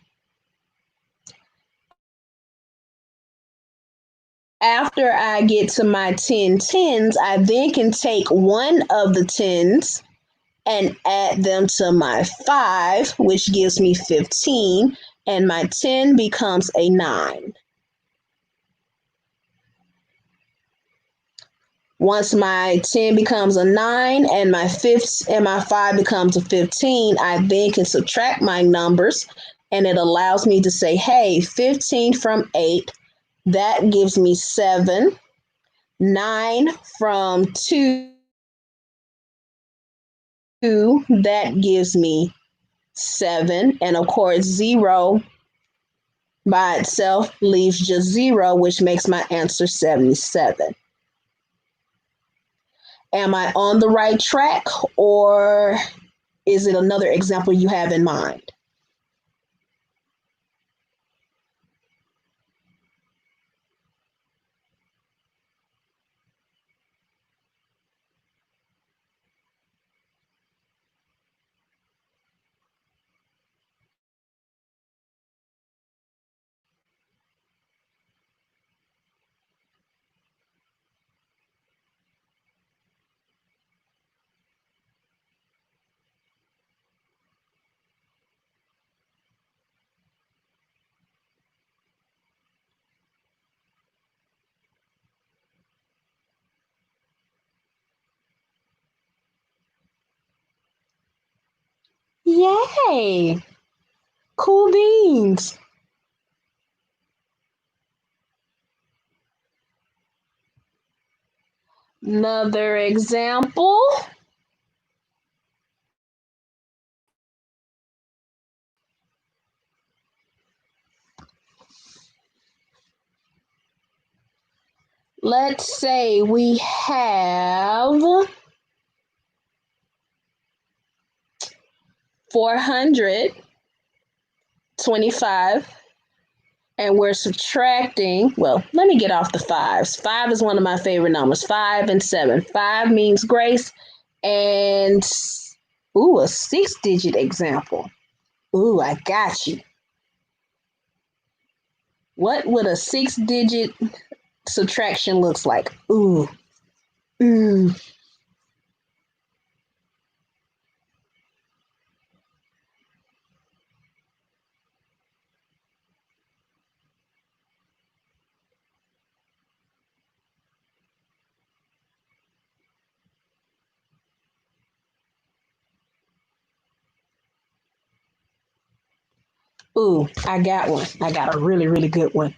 After I get to my 10 tens, I then can take one of the tens and add them to my 5, which gives me 15, and my 10 becomes a 9. Once my 10 becomes a 9 and my 5 becomes a 15, I then can subtract my numbers, and it allows me to say, hey, 15 from 8, that gives me 7. 9 from 2, that gives me 7, and of course 0 by itself leaves just 0, which makes my answer 77. Am I on the right track, or is it another example you have in mind? Yay! Cool beans. Another example. Let's say we have 425 and we're subtracting. Well, let me get off the fives. 5 is one of my favorite numbers. 5 and 7. 5 means grace, and ooh, a 6-digit example. Ooh, I got you. What would a 6-digit subtraction looks like? Ooh. Ooh. Ooh, I got one. I got a really, really good one.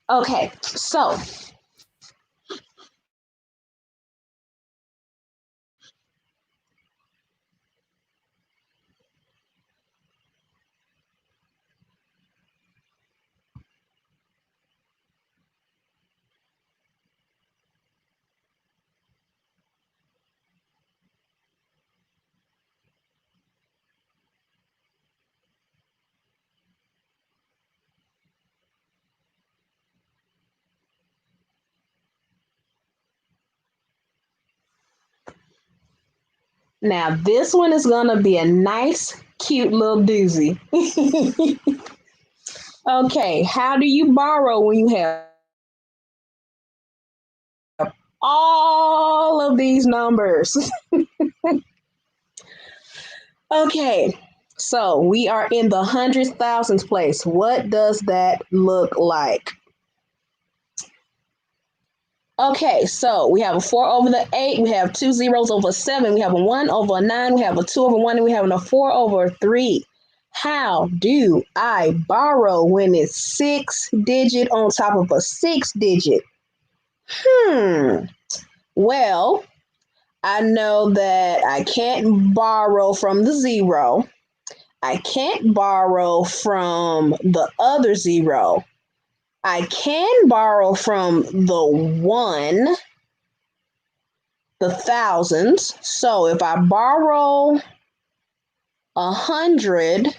Okay, so now this one is going to be a nice, cute little doozy. Okay, how do you borrow when you have all of these numbers? Okay, so we are in the hundreds, thousands place. What does that look like? Okay, so we have a 4 over the 8, we have 2 zeros over 7, we have a 1 over a 9, we have a 2 over 1, and we have a 4 over 3. How do I borrow when it's 6-digit on top of a 6-digit? Well, I know that I can't borrow from the 0. I can't borrow from the other 0. I can borrow from the 1, the thousands. So if I borrow 100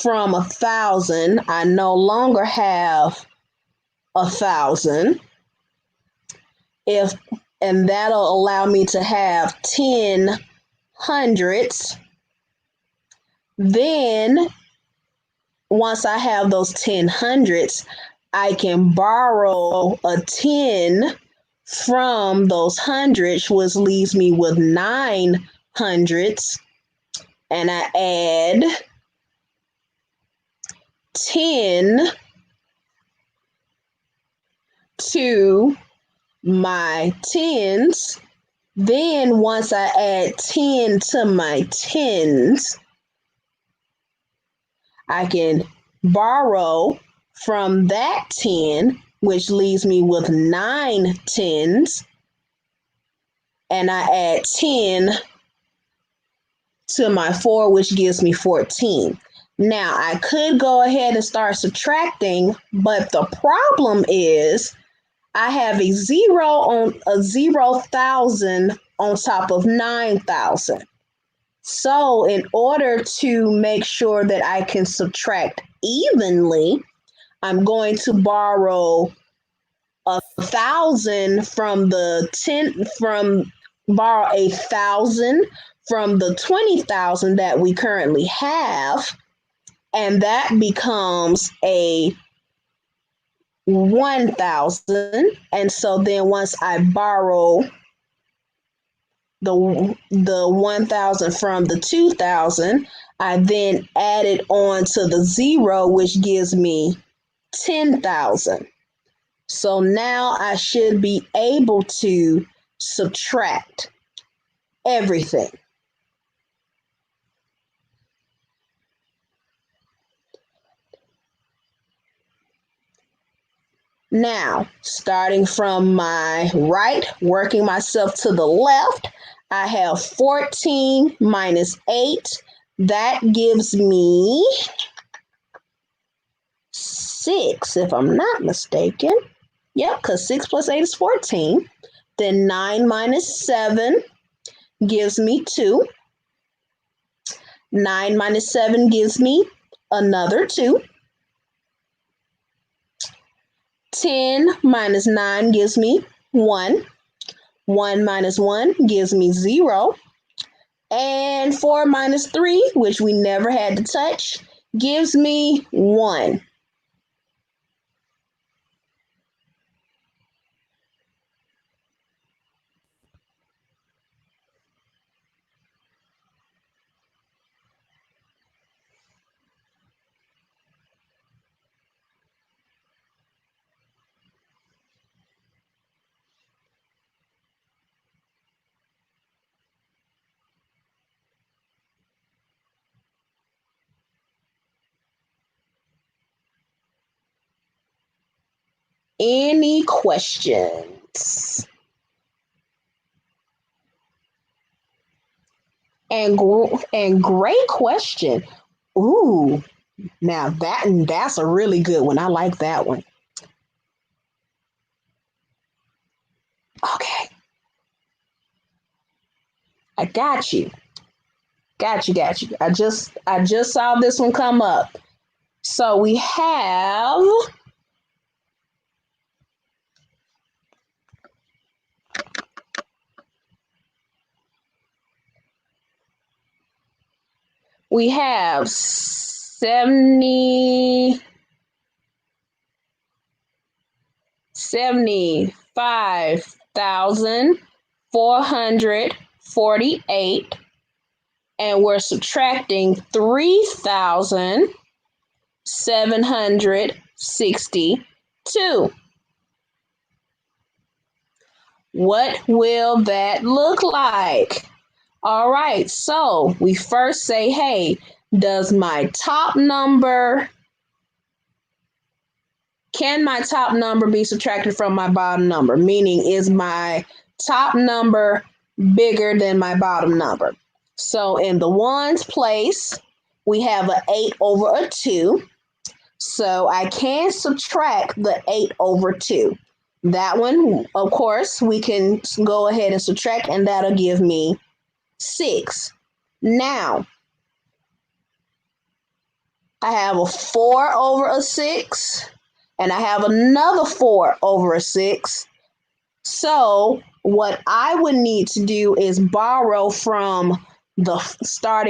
from 1,000, I no longer have 1,000. If and that'll allow me to have 10 hundreds. Then once I have those 10 hundreds, I can borrow a 10 from those hundreds, which leaves me with 9 hundreds. And I add 10 to my tens. Then once I add 10 to my tens, I can borrow from that 10, which leaves me with 9 tens. and I add 10 to my 4, which gives me 14. Now, I could go ahead and start subtracting, but the problem is I have a 0,000 on top of 9,000. So, in order to make sure that I can subtract evenly, I'm going to borrow 1,000 from the 10 from borrow 1,000 from the 20,000 that we currently have, and that becomes a 1,000. And so then once I borrow the 1,000 from the 2,000, I then add it on to the 0, which gives me 10,000. So now I should be able to subtract everything. Now, starting from my right, working myself to the left, I have 14 minus 8. That gives me 6, if I'm not mistaken. Yep, because 6 plus 8 is 14. Then 9 minus 7 gives me 2. 9 minus 7 gives me another 2. 10 minus 9 gives me 1. 1 minus 1 gives me 0. And 4 minus 3, which we never had to touch, gives me 1. Any questions? And great question. Ooh, now that's a really good one. I like that one. Okay, I got you. Got you. I just saw this one come up. So we have 75,448, and we're subtracting 3,762. What will that look like? All right, so we first say, hey, can my top number be subtracted from my bottom number? Meaning, is my top number bigger than my bottom number? So in the ones place, we have an 8 over a 2. So I can subtract the 8 over 2. That one, of course, we can go ahead and subtract, and that'll give me 6. Now, I have a 4 over a 6, and I have another 4 over a 6. So what I would need to do is borrow starting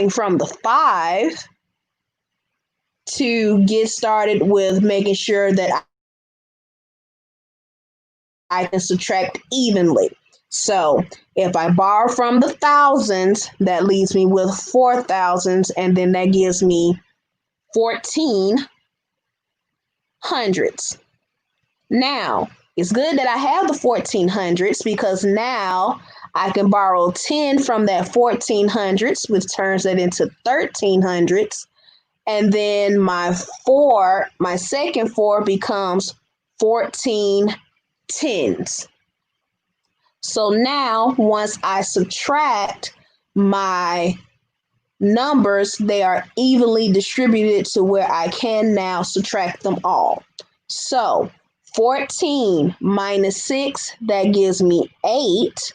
from the 5 to get started with making sure that I can subtract evenly. So if I borrow from the thousands, that leaves me with 4 thousands, and then that gives me 14 hundreds. Now, it's good that I have the 14 hundreds, because now I can borrow 10 from that 14 hundreds, which turns that into 13 hundreds. And then my second 4 becomes 14 tens. So now, once I subtract my numbers, they are evenly distributed to where I can now subtract them all. So 14 minus 6, that gives me 8.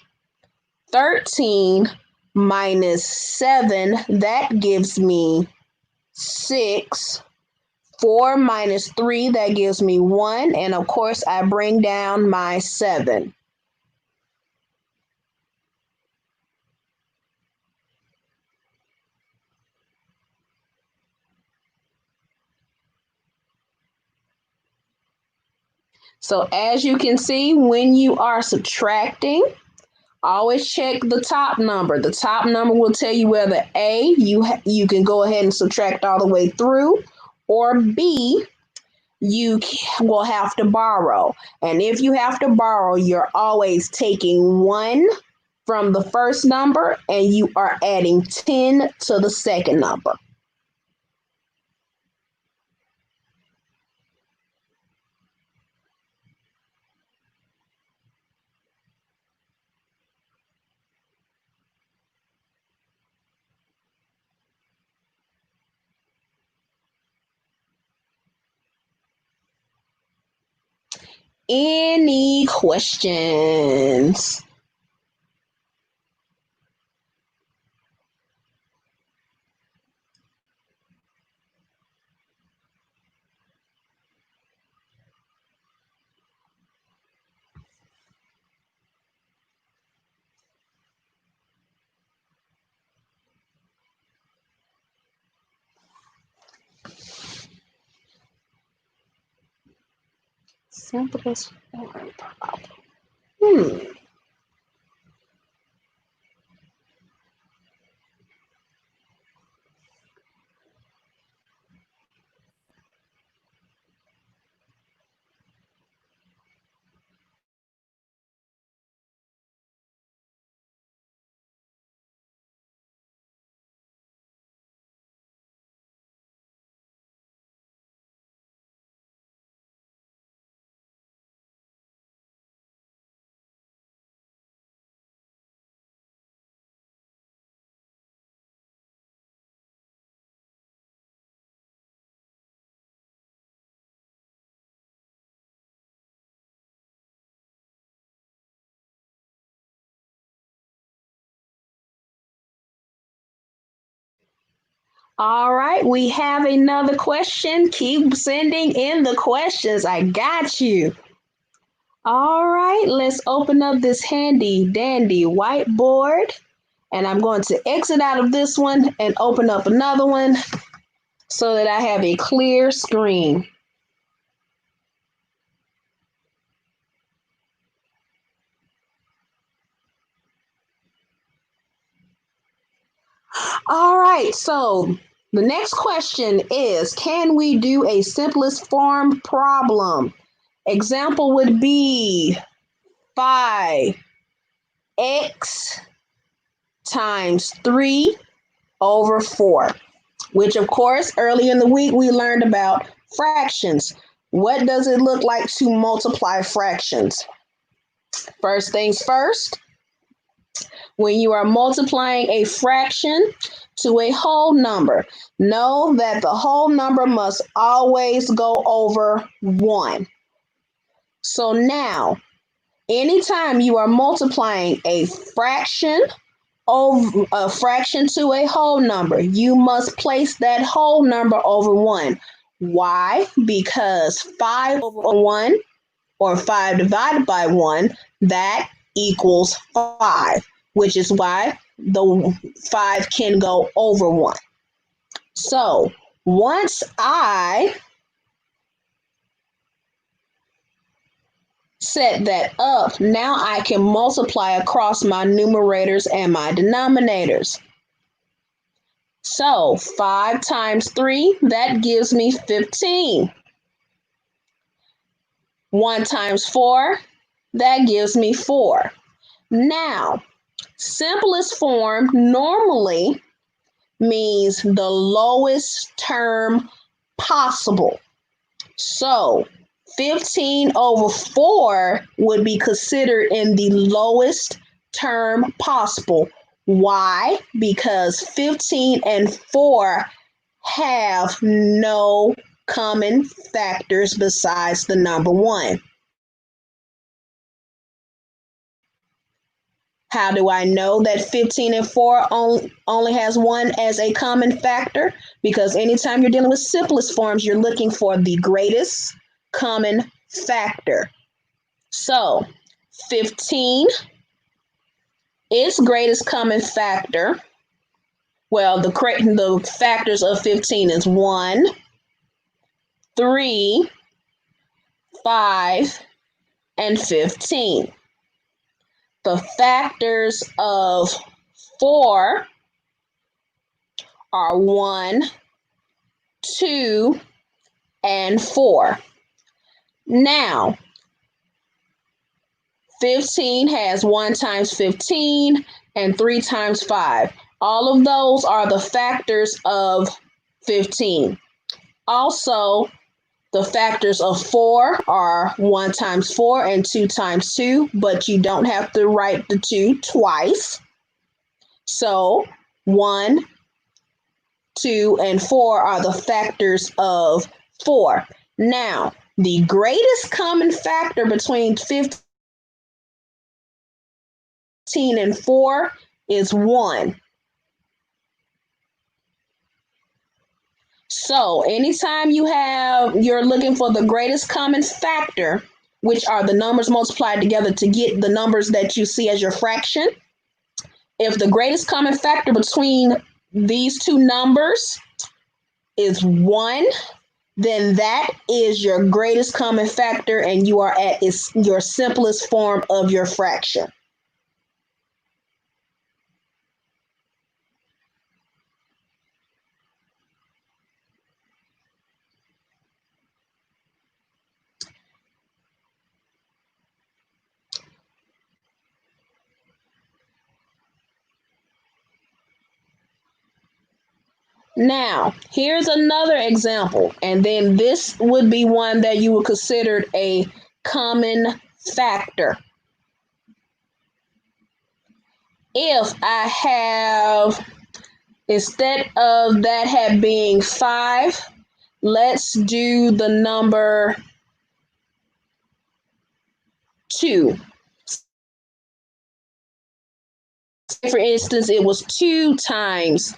13 minus 7, that gives me 6. 4 minus 3, that gives me 1. And of course, I bring down my 7. So as you can see, when you are subtracting, always check the top number. The top number will tell you whether A, you can go ahead and subtract all the way through, or B, you will have to borrow. And if you have to borrow, you're always taking 1 from the first number and you are adding 10 to the second number. Any questions? Simplest form problem. All right, we have another question. Keep sending in the questions. I got you. All right, let's open up this handy dandy whiteboard. And I'm going to exit out of this one and open up another one so that I have a clear screen. All right, so the next question is, can we do a simplest form problem? Example would be 5x times 3 over 4, which of course early in the week we learned about fractions. What does it look like to multiply fractions? First things first, when you are multiplying a fraction to a whole number, know that the whole number must always go over 1. So now, anytime you are multiplying a fraction over a fraction to a whole number, you must place that whole number over 1. Why? Because 5 over 1, or 5 divided by 1, that equals 5, which is why the 5 can go over 1. So once I set that up, now I can multiply across my numerators and my denominators. So 5 times 3, that gives me 15. 1 times 4, that gives me 4. Now, simplest form normally means the lowest term possible. So 15 over 4 would be considered in the lowest term possible. Why? Because 15 and 4 have no common factors besides the number 1. How do I know that 15 and 4 only has 1 as a common factor? Because anytime you're dealing with simplest forms, you're looking for the greatest common factor. So 15, its greatest common factor, well, the factors of 15 is 1, 3, 5, and 15. The factors of 4 are 1, 2, and 4. Now, 15 has 1 times 15 and 3 times 5. All of those are the factors of 15. Also, the factors of 4 are 1 times 4 and 2 times 2, but you don't have to write the 2 twice. So 1, 2, and 4 are the factors of 4. Now, the greatest common factor between 15 and 4 is 1. So anytime you're looking for the greatest common factor, which are the numbers multiplied together to get the numbers that you see as your fraction, if the greatest common factor between these two numbers is 1, then that is your greatest common factor and you are at your simplest form of your fraction. Now, here's another example, and then this would be one that you would consider a common factor. If I have, instead of that had being 5, let's do the number 2. For instance, it was 2 times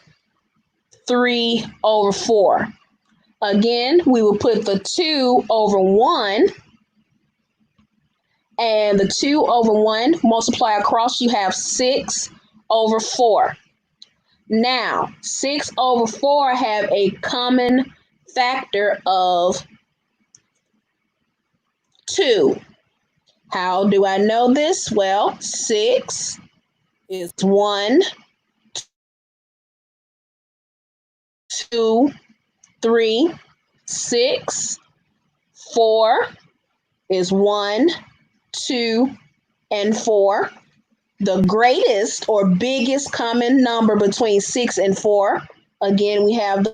3 over 4. Again, we will put the 2 over 1, and the 2 over 1 multiply across, you have 6 over 4. Now, 6 over 4 have a common factor of 2. How do I know this? Well, 6 is 1, 2, 3, 6. 4 is 1, 2, and 4. The greatest or biggest common number between 6 and 4, again, we have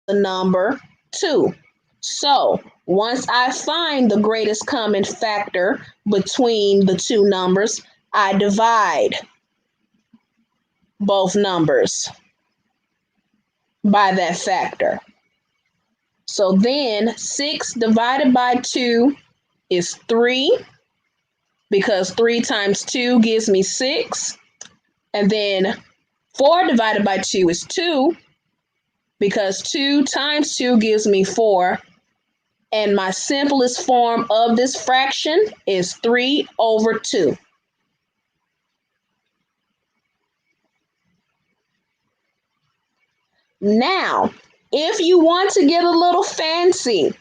the number 2. So once I find the greatest common factor between the two numbers, I divide both numbers by that factor. So then 6 divided by 2 is 3, because 3 times 2 gives me 6. And then 4 divided by 2 is 2, because 2 times 2 gives me 4. And my simplest form of this fraction is 3 over 2. Now, if you want to get a little fancy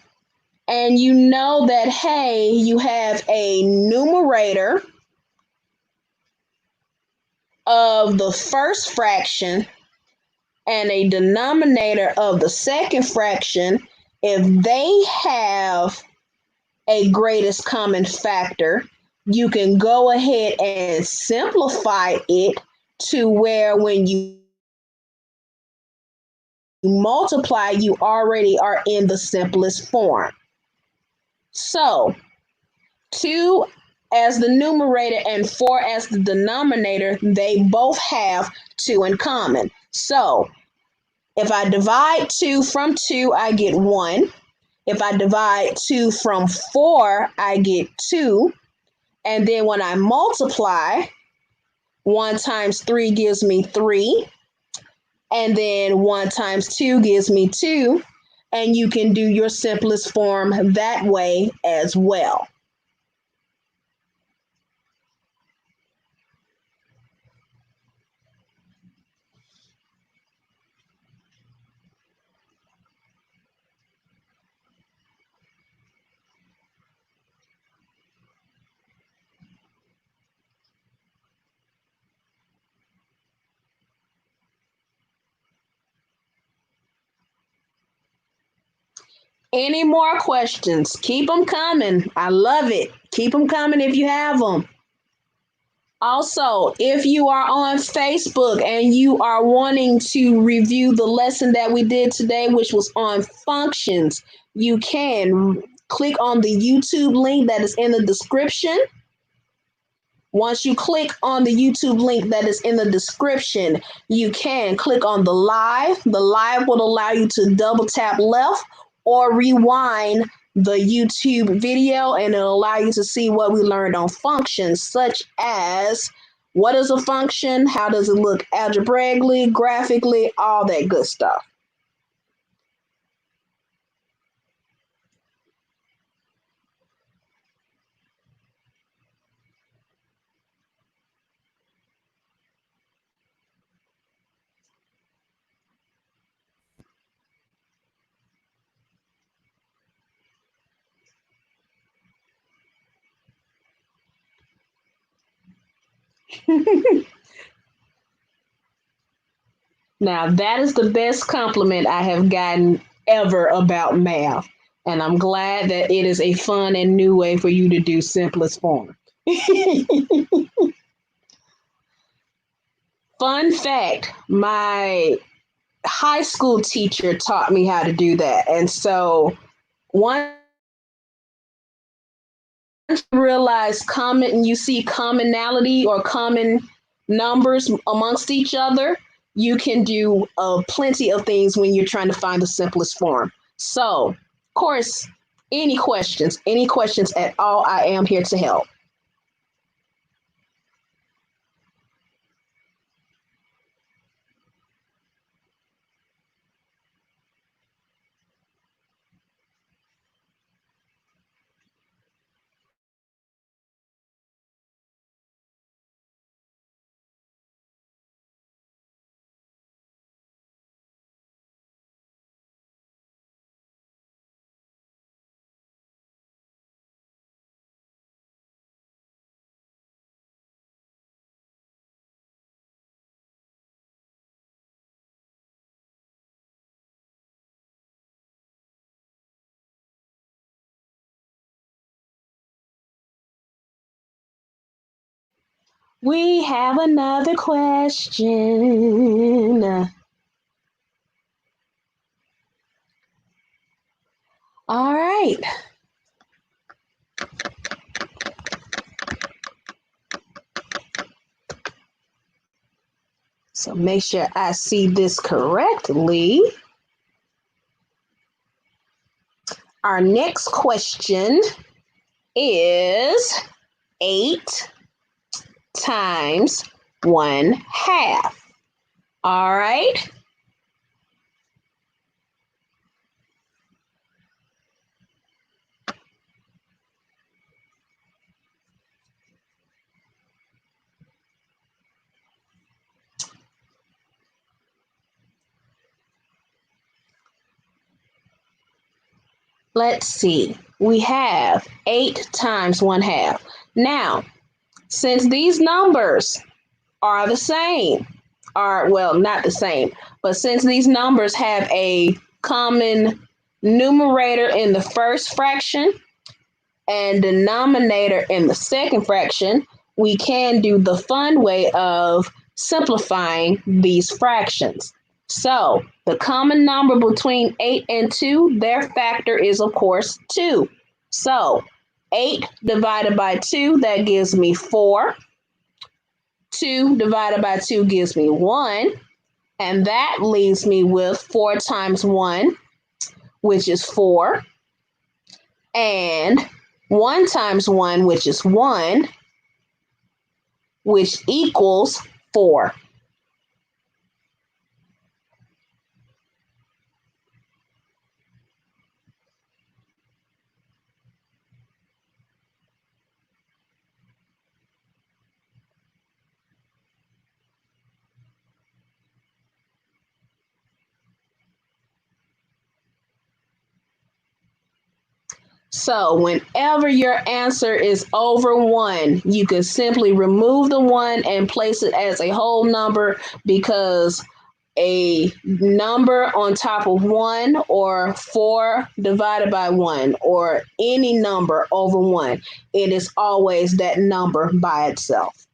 and you know that, hey, you have a numerator of the first fraction and a denominator of the second fraction, if they have a greatest common factor, you can go ahead and simplify it to where when you multiply, you already are in the simplest form. So 2 as the numerator and 4 as the denominator, they both have 2 in common. So if I divide 2 from 2, I get 1. If I divide 2 from 4, I get 2. And then when I multiply, 1 times 3 gives me 3. And then 1 times 2 gives me 2. And you can do your simplest form that way as well. Any more questions? Keep them coming. I love it. Keep them coming if you have them. Also, if you are on Facebook and you are wanting to review the lesson that we did today, which was on functions, you can click on the YouTube link that is in the description. Once you click on the YouTube link that is in the description, you can click on the live. The live will allow you to double tap left or rewind the YouTube video, and it'll allow you to see what we learned on functions, such as what is a function, how does it look algebraically, graphically, all that good stuff. Now, that is the best compliment I have gotten ever about math. And I'm glad that it is a fun and new way for you to do simplest form. Fun fact, my high school teacher taught me how to do that. And so once you realize you see commonality or common numbers amongst each other, you can do plenty of things when you're trying to find the simplest form. So, of course, any questions at all, I am here to help. We have another question. All right. So make sure I see this correctly. Our next question is 8 times 1/2. All right. Let's see. We have 8 times 1/2. Now, since these numbers are the same, well, not the same, but since these numbers have a common numerator in the first fraction and denominator in the second fraction, we can do the fun way of simplifying these fractions. So the common number between 8 and 2, their factor is, of course, 2. So 8 divided by 2, that gives me 4. 2 divided by 2 gives me 1. And that leaves me with 4 times 1, which is 4. And 1 times 1, which is 1, which equals 4. So whenever your answer is over 1, you can simply remove the 1 and place it as a whole number, because a number on top of 1, or 4 divided by 1, or any number over 1, it is always that number by itself.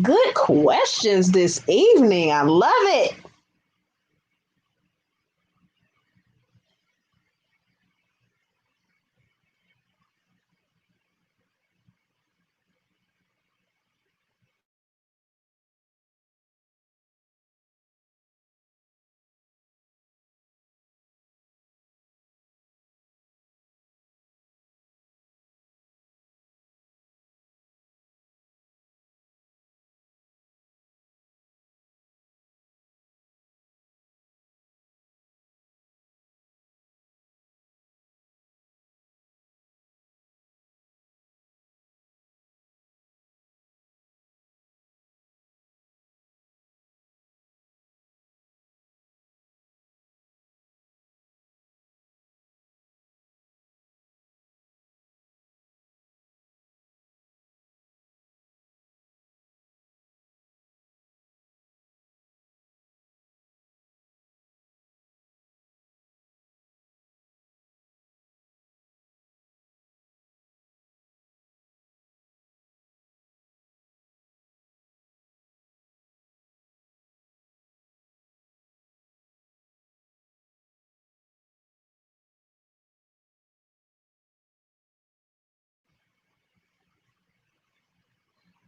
Good questions this evening. I love it.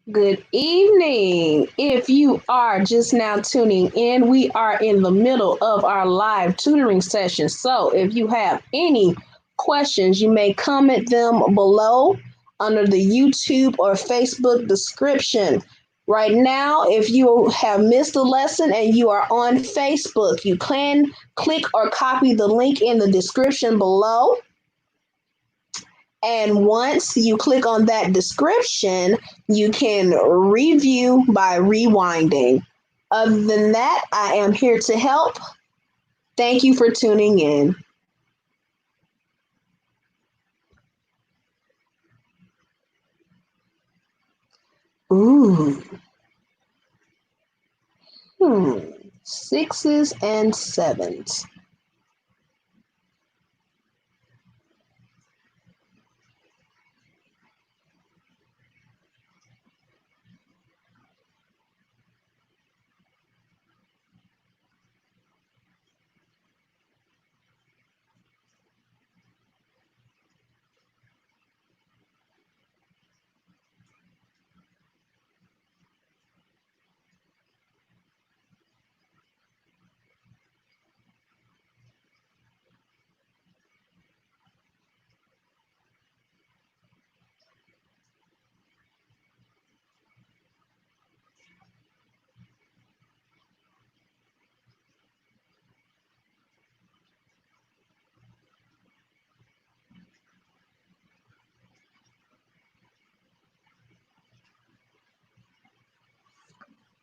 Good evening. If you are just now tuning in, we are in the middle of our live tutoring session. So if you have any questions, you may comment them below under the YouTube or Facebook description. Right now, if you have missed a lesson and you are on Facebook, you can click or copy the link in the description below. And once you click on that description, you can review by rewinding. Other than that, I am here to help. Thank you for tuning in. Ooh. Hmm. Sixes and sevens.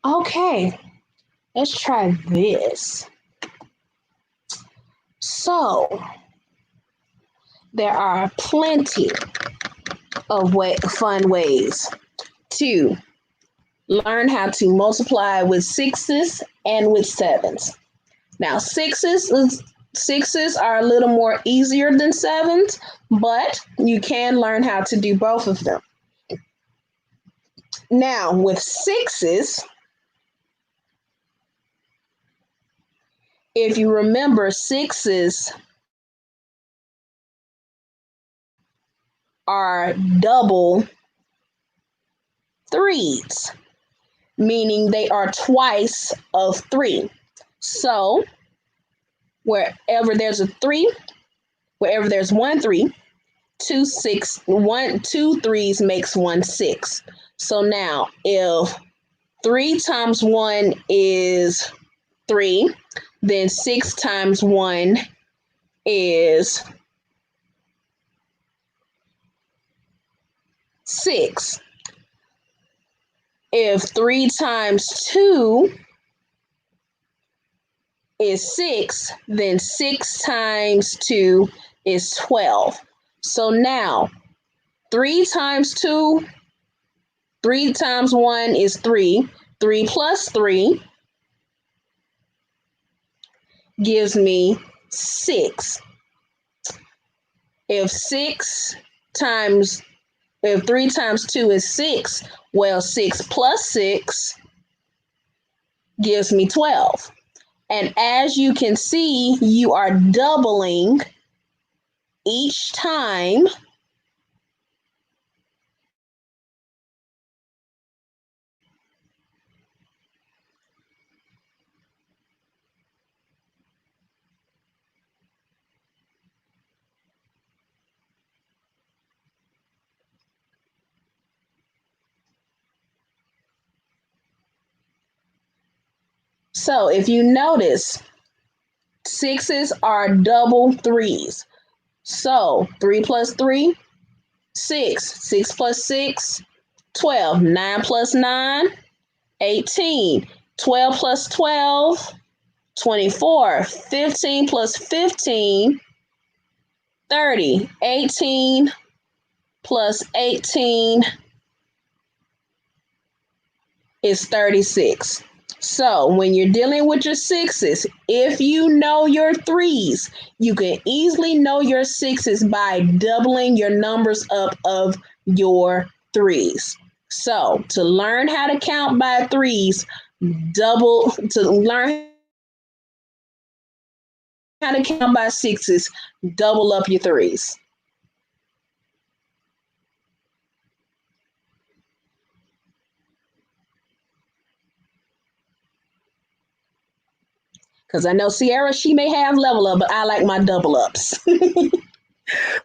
Okay, let's try this. So, there are plenty of fun ways to learn how to multiply with sixes and with sevens. Now, sixes are a little more easier than sevens, but you can learn how to do both of them. Now, with sixes, If you remember, sixes are double threes, meaning they are twice of three. So wherever there's a three, wherever there's one three, two threes makes 1 6. So now if 3 times 1 is 3, then 6 times 1 is 6. If 3 times 2 is 6, then 6 times 2 is 12. So now 3 times 2, 3 times 1 is 3. 3 plus 3 gives me 6. If 3 times 2 is 6, well, 6 plus 6 gives me 12. And as you can see, you are doubling each time So if you notice, sixes are double threes. So 3 plus 3, 6. 6 plus 6, 12. 9 plus 9, 18. 12 plus 12, 24. 15 plus 15, 30. 18 plus 18 is 36. So when you're dealing with your sixes, if you know your threes, you can easily know your sixes by doubling your numbers up of your threes. So to learn how to count by threes, to learn how to count by sixes, double up your threes. Because I know Sierra, she may have level up, but I like my double ups.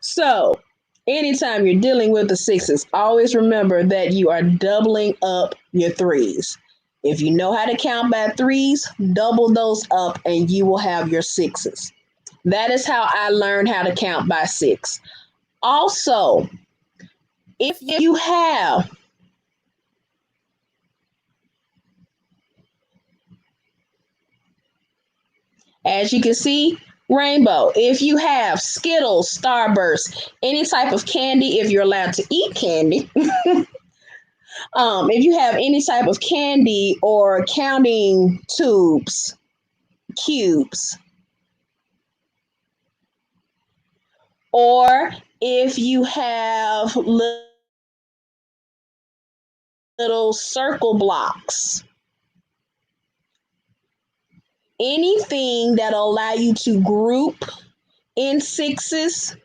So, anytime you're dealing with the sixes, always remember that you are doubling up your threes. If you know how to count by threes, double those up and you will have your sixes. That is how I learned how to count by six. Also, if you have, as you can see, rainbow, if you have Skittles, Starburst, any type of candy, if you're allowed to eat candy, if you have any type of candy or counting tubes, cubes, or if you have little circle blocks, anything that allow you to group in sixes,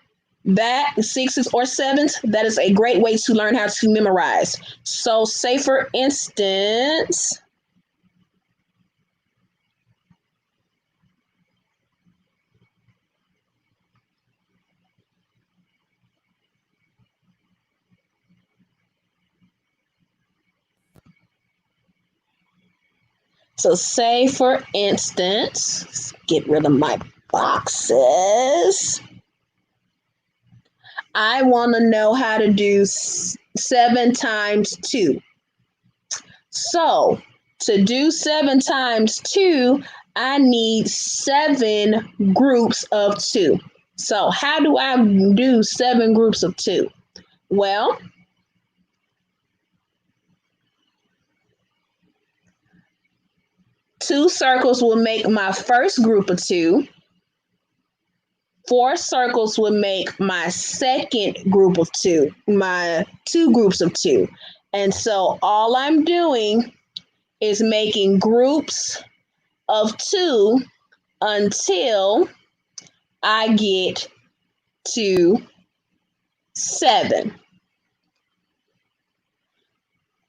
that sixes or sevens, that is a great way to learn how to memorize. So say for instance, let's get rid of my boxes. I want to know how to do 7 times 2. So to do 7 times 2, I need 7 groups of 2. So how do I do 7 groups of 2? Well, two circles will make my first group of 2. 4 circles would make my second group of 2, my 2 groups of 2. And so all I'm doing is making groups of 2 until I get to 7.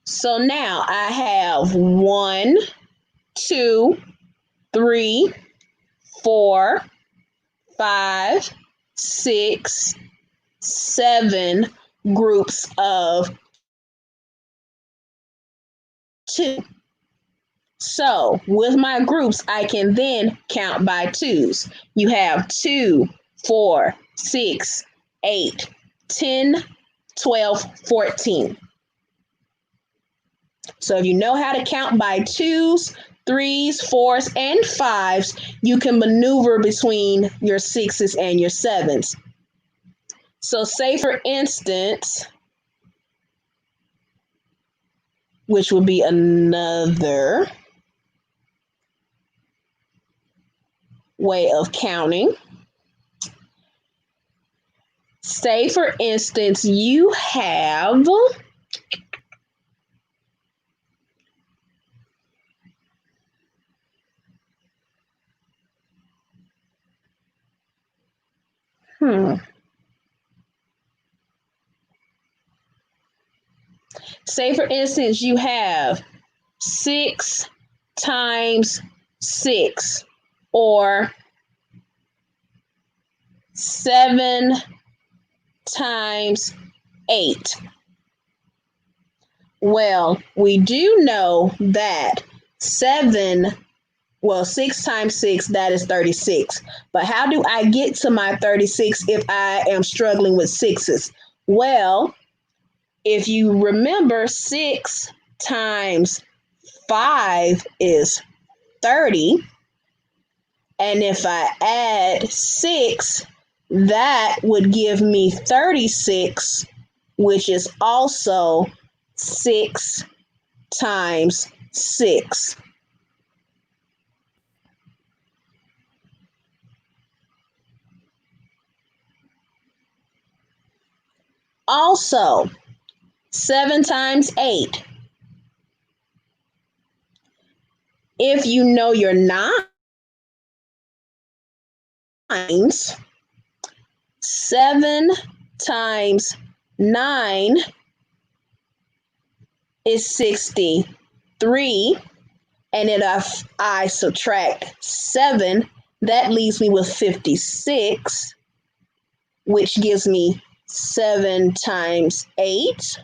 So now I have 1, 2, 3, 4, 5, 6, 7 groups of 2. So with my groups, I can then count by twos. You have 2, 4, 6, 8, 10, 12, 14. So if you know how to count by twos, threes, fours, and fives, you can maneuver between your sixes and your sevens. So say for instance, which would be another way of counting. Say for instance, you have say for instance, you have 6 times 6 or 7 times 8. Well, we do know that 6 times 6, that is 36. But how do I get to my 36 if I am struggling with sixes? Well, if you remember, 6 times 5 is 30. And if I add 6, that would give me 36, which is also 6 times 6. Also, 7 times 8. If you know your nines, 7 times 9 is 63. And if I subtract 7, that leaves me with 56, which gives me 7 times 8.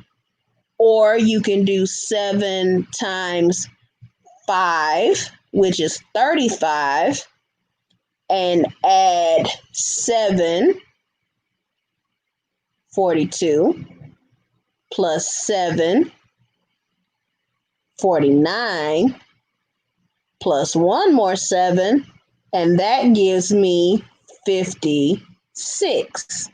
Or you can do 7 times 5, which is 35, and add 7, 42, plus 7, 49, plus one more 7, and that gives me 56.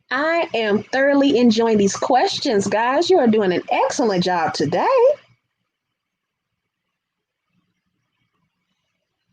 I am thoroughly enjoying these questions, guys. You are doing an excellent job today.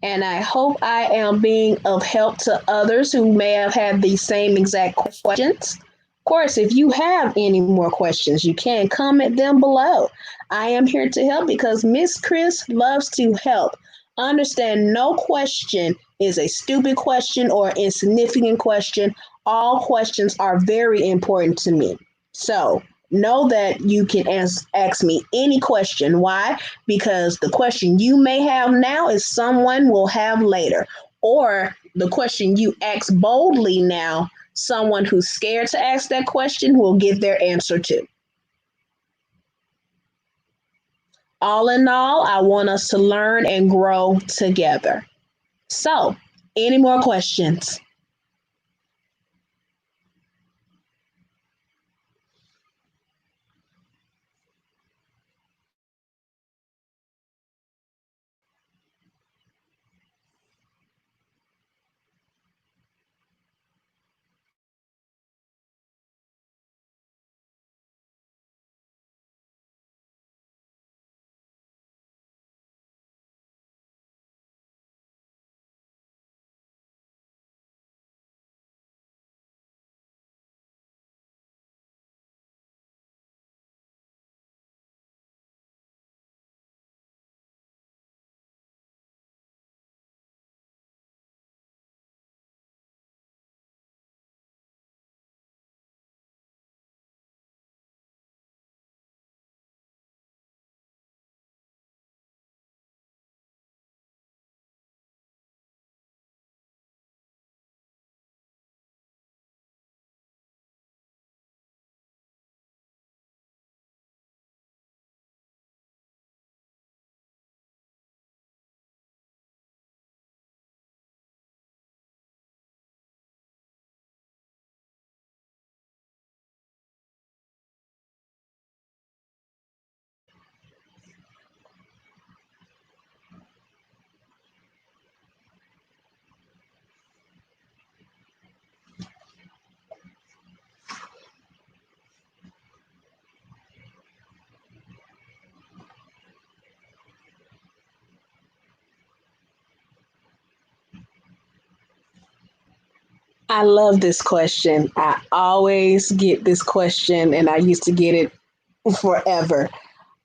And I hope I am being of help to others who may have had the same exact questions. Of course, if you have any more questions, you can comment them below. I am here to help because Miss Chris loves to help. Understand no question is a stupid question or insignificant question. All questions are very important to me. So know that you can ask me any question. Why? Because the question you may have now is someone will have later. Or the question you ask boldly now, someone who's scared to ask that question will get their answer to. All in all, I want us to learn and grow together. So Any more questions? I love this question. I always get this question, and I used to get it forever.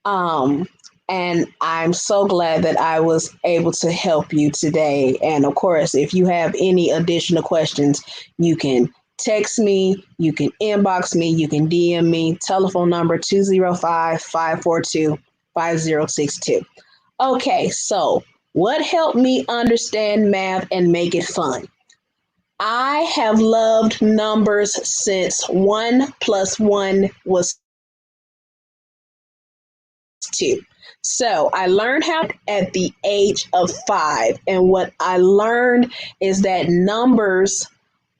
Um, and I'm so glad that I was able to help you today. And of course, if you have any additional questions, you can text me, you can inbox me, you can DM me. Telephone number 205-542-5062. Okay, so what helped me understand math and make it fun? I have loved numbers since 1 plus 1 was 2. So I learned how at the age of 5. And what I learned is that numbers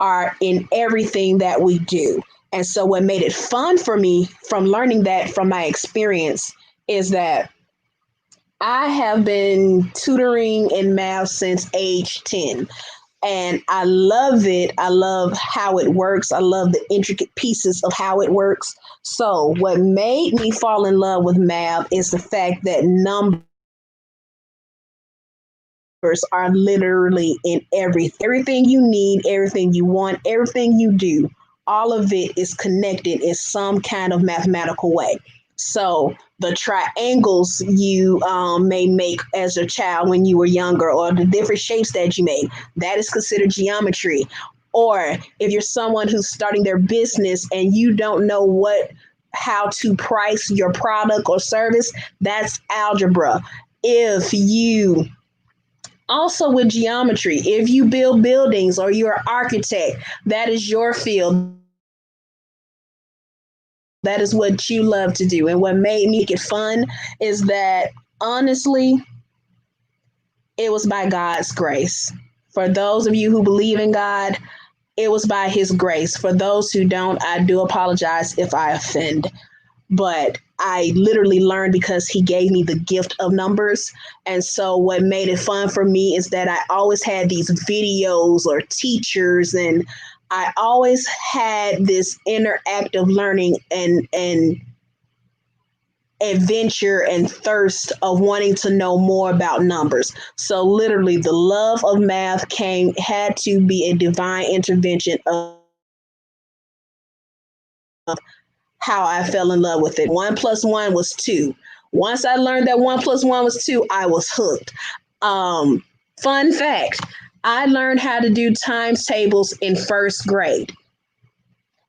are in everything that we do. And so what made it fun for me from learning that from my experience is that I have been tutoring in math since age 10, and I love it. I love how it works. I love the intricate pieces of how it works. So, what made me fall in love with math is the fact that numbers are literally in everything you need, everything you want, everything you do. All of it is connected in some kind of mathematical way. So the triangles you may make as a child when you were younger, or the different shapes that you made, that is considered geometry. Or if you're someone who's starting their business and you don't know how to price your product or service, that's algebra. If you also with geometry, if you build buildings or you're an architect, that is your field. That is what you love to do. And what made me make it fun is that honestly, it was by God's grace. For those of you who believe in God, it was by his grace. For those who don't, I do apologize if I offend. But I literally learned because he gave me the gift of numbers. And so what made it fun for me is that I always had these videos or teachers, and I always had this interactive learning and adventure and thirst of wanting to know more about numbers. So literally the love of math had to be a divine intervention of how I fell in love with it. 1 plus 1 was 2. Once I learned that 1 plus 1 was 2, I was hooked. Um, Fun fact, I learned how to do times tables in first grade.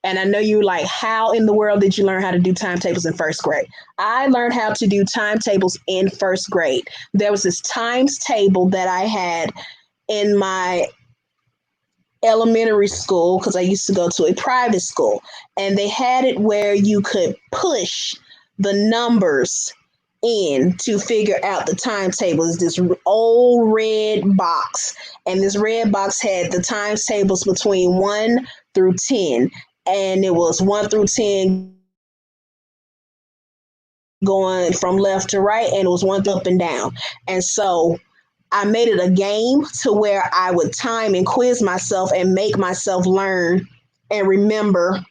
And I know you like, how in the world did you learn how to do timetables in first grade? I learned how to do timetables in first grade. There was this times table that I had in my elementary school because I used to go to a private school, and they had it where you could push the numbers in to figure out the timetable is this old red box. And this red box had the times tables between 1 through 10. And it was 1 through 10 going from left to right, and it was one up and down. And so I made it a game to where I would time and quiz myself and make myself learn and remember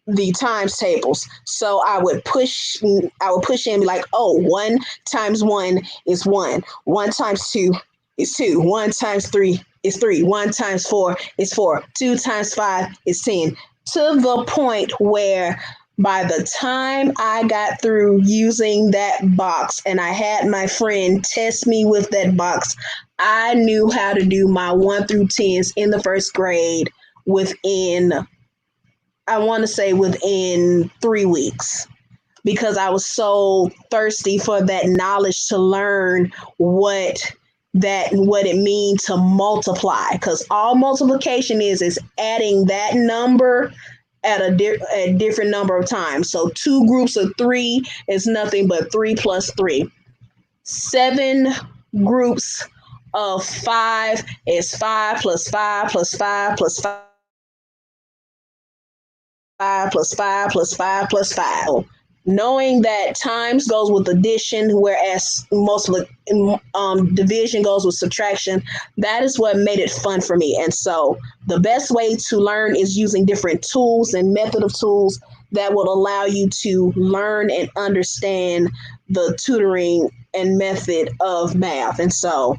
the times tables. So I would push in and be like, oh, 1 times 1 is 1. 1 times 2 is 2. 1 times 3 is 3. 1 times 4 is 4. 2 times 5 is 10. To the point where by the time I got through using that box and I had my friend test me with that box, I knew how to do my 1 through 10s in the first grade within, I want to say within 3 weeks, because I was so thirsty for that knowledge to learn what it means to multiply, because all multiplication is adding that number at a different number of times. So 2 groups of 3 is nothing but 3 plus 3. 7 groups of 5 is 5 plus 5 plus 5 plus 5 plus 5 plus 5 plus 5. Knowing that times goes with addition, whereas most of the division goes with subtraction, that is what made it fun for me. And so the best way to learn is using different tools and method of tools that will allow you to learn and understand the tutoring and method of math. And so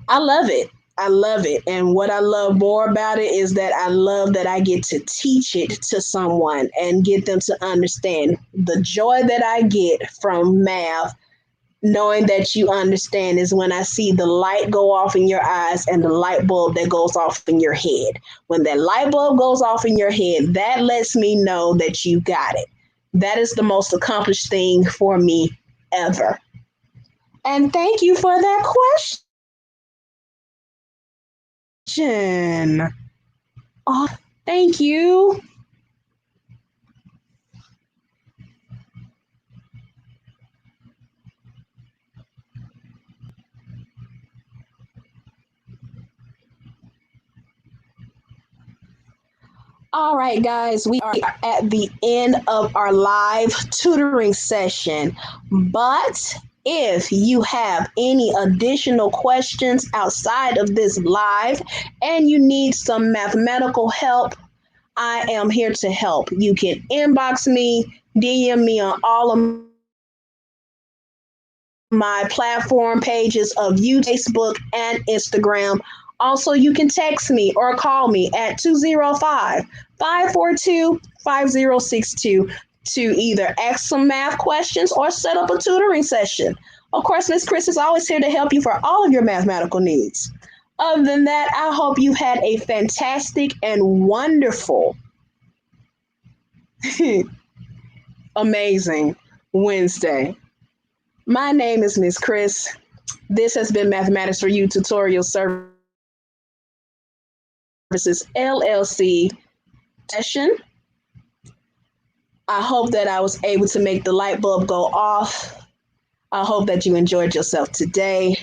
I love it. I love it. And what I love more about it is that I love that I get to teach it to someone and get them to understand the joy that I get from math. Knowing that you understand is when I see the light go off in your eyes and the light bulb that goes off in your head. When that light bulb goes off in your head, that lets me know that you got it. That is the most accomplished thing for me ever. And thank you for that question. Oh, thank you. All right, guys, we are at the end of our live tutoring session. But if you have any additional questions outside of this live and you need some mathematical help, I am here to help. You can inbox me, DM me on all of my platform pages of YouTube, Facebook, and Instagram. Also, you can text me or call me at 205-542-5062 to either ask some math questions or set up a tutoring session. Of course, Miss Chris is always here to help you for all of your mathematical needs. Other than that, I hope you had a fantastic and wonderful, amazing Wednesday. My name is Miss Chris. This has been Mathematics for You Tutorial Services LLC session. I hope that I was able to make the light bulb go off. I hope that you enjoyed yourself today.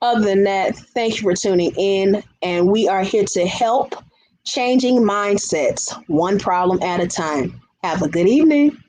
Other than that, thank you for tuning in, and we are here to help changing mindsets one problem at a time. Have a good evening.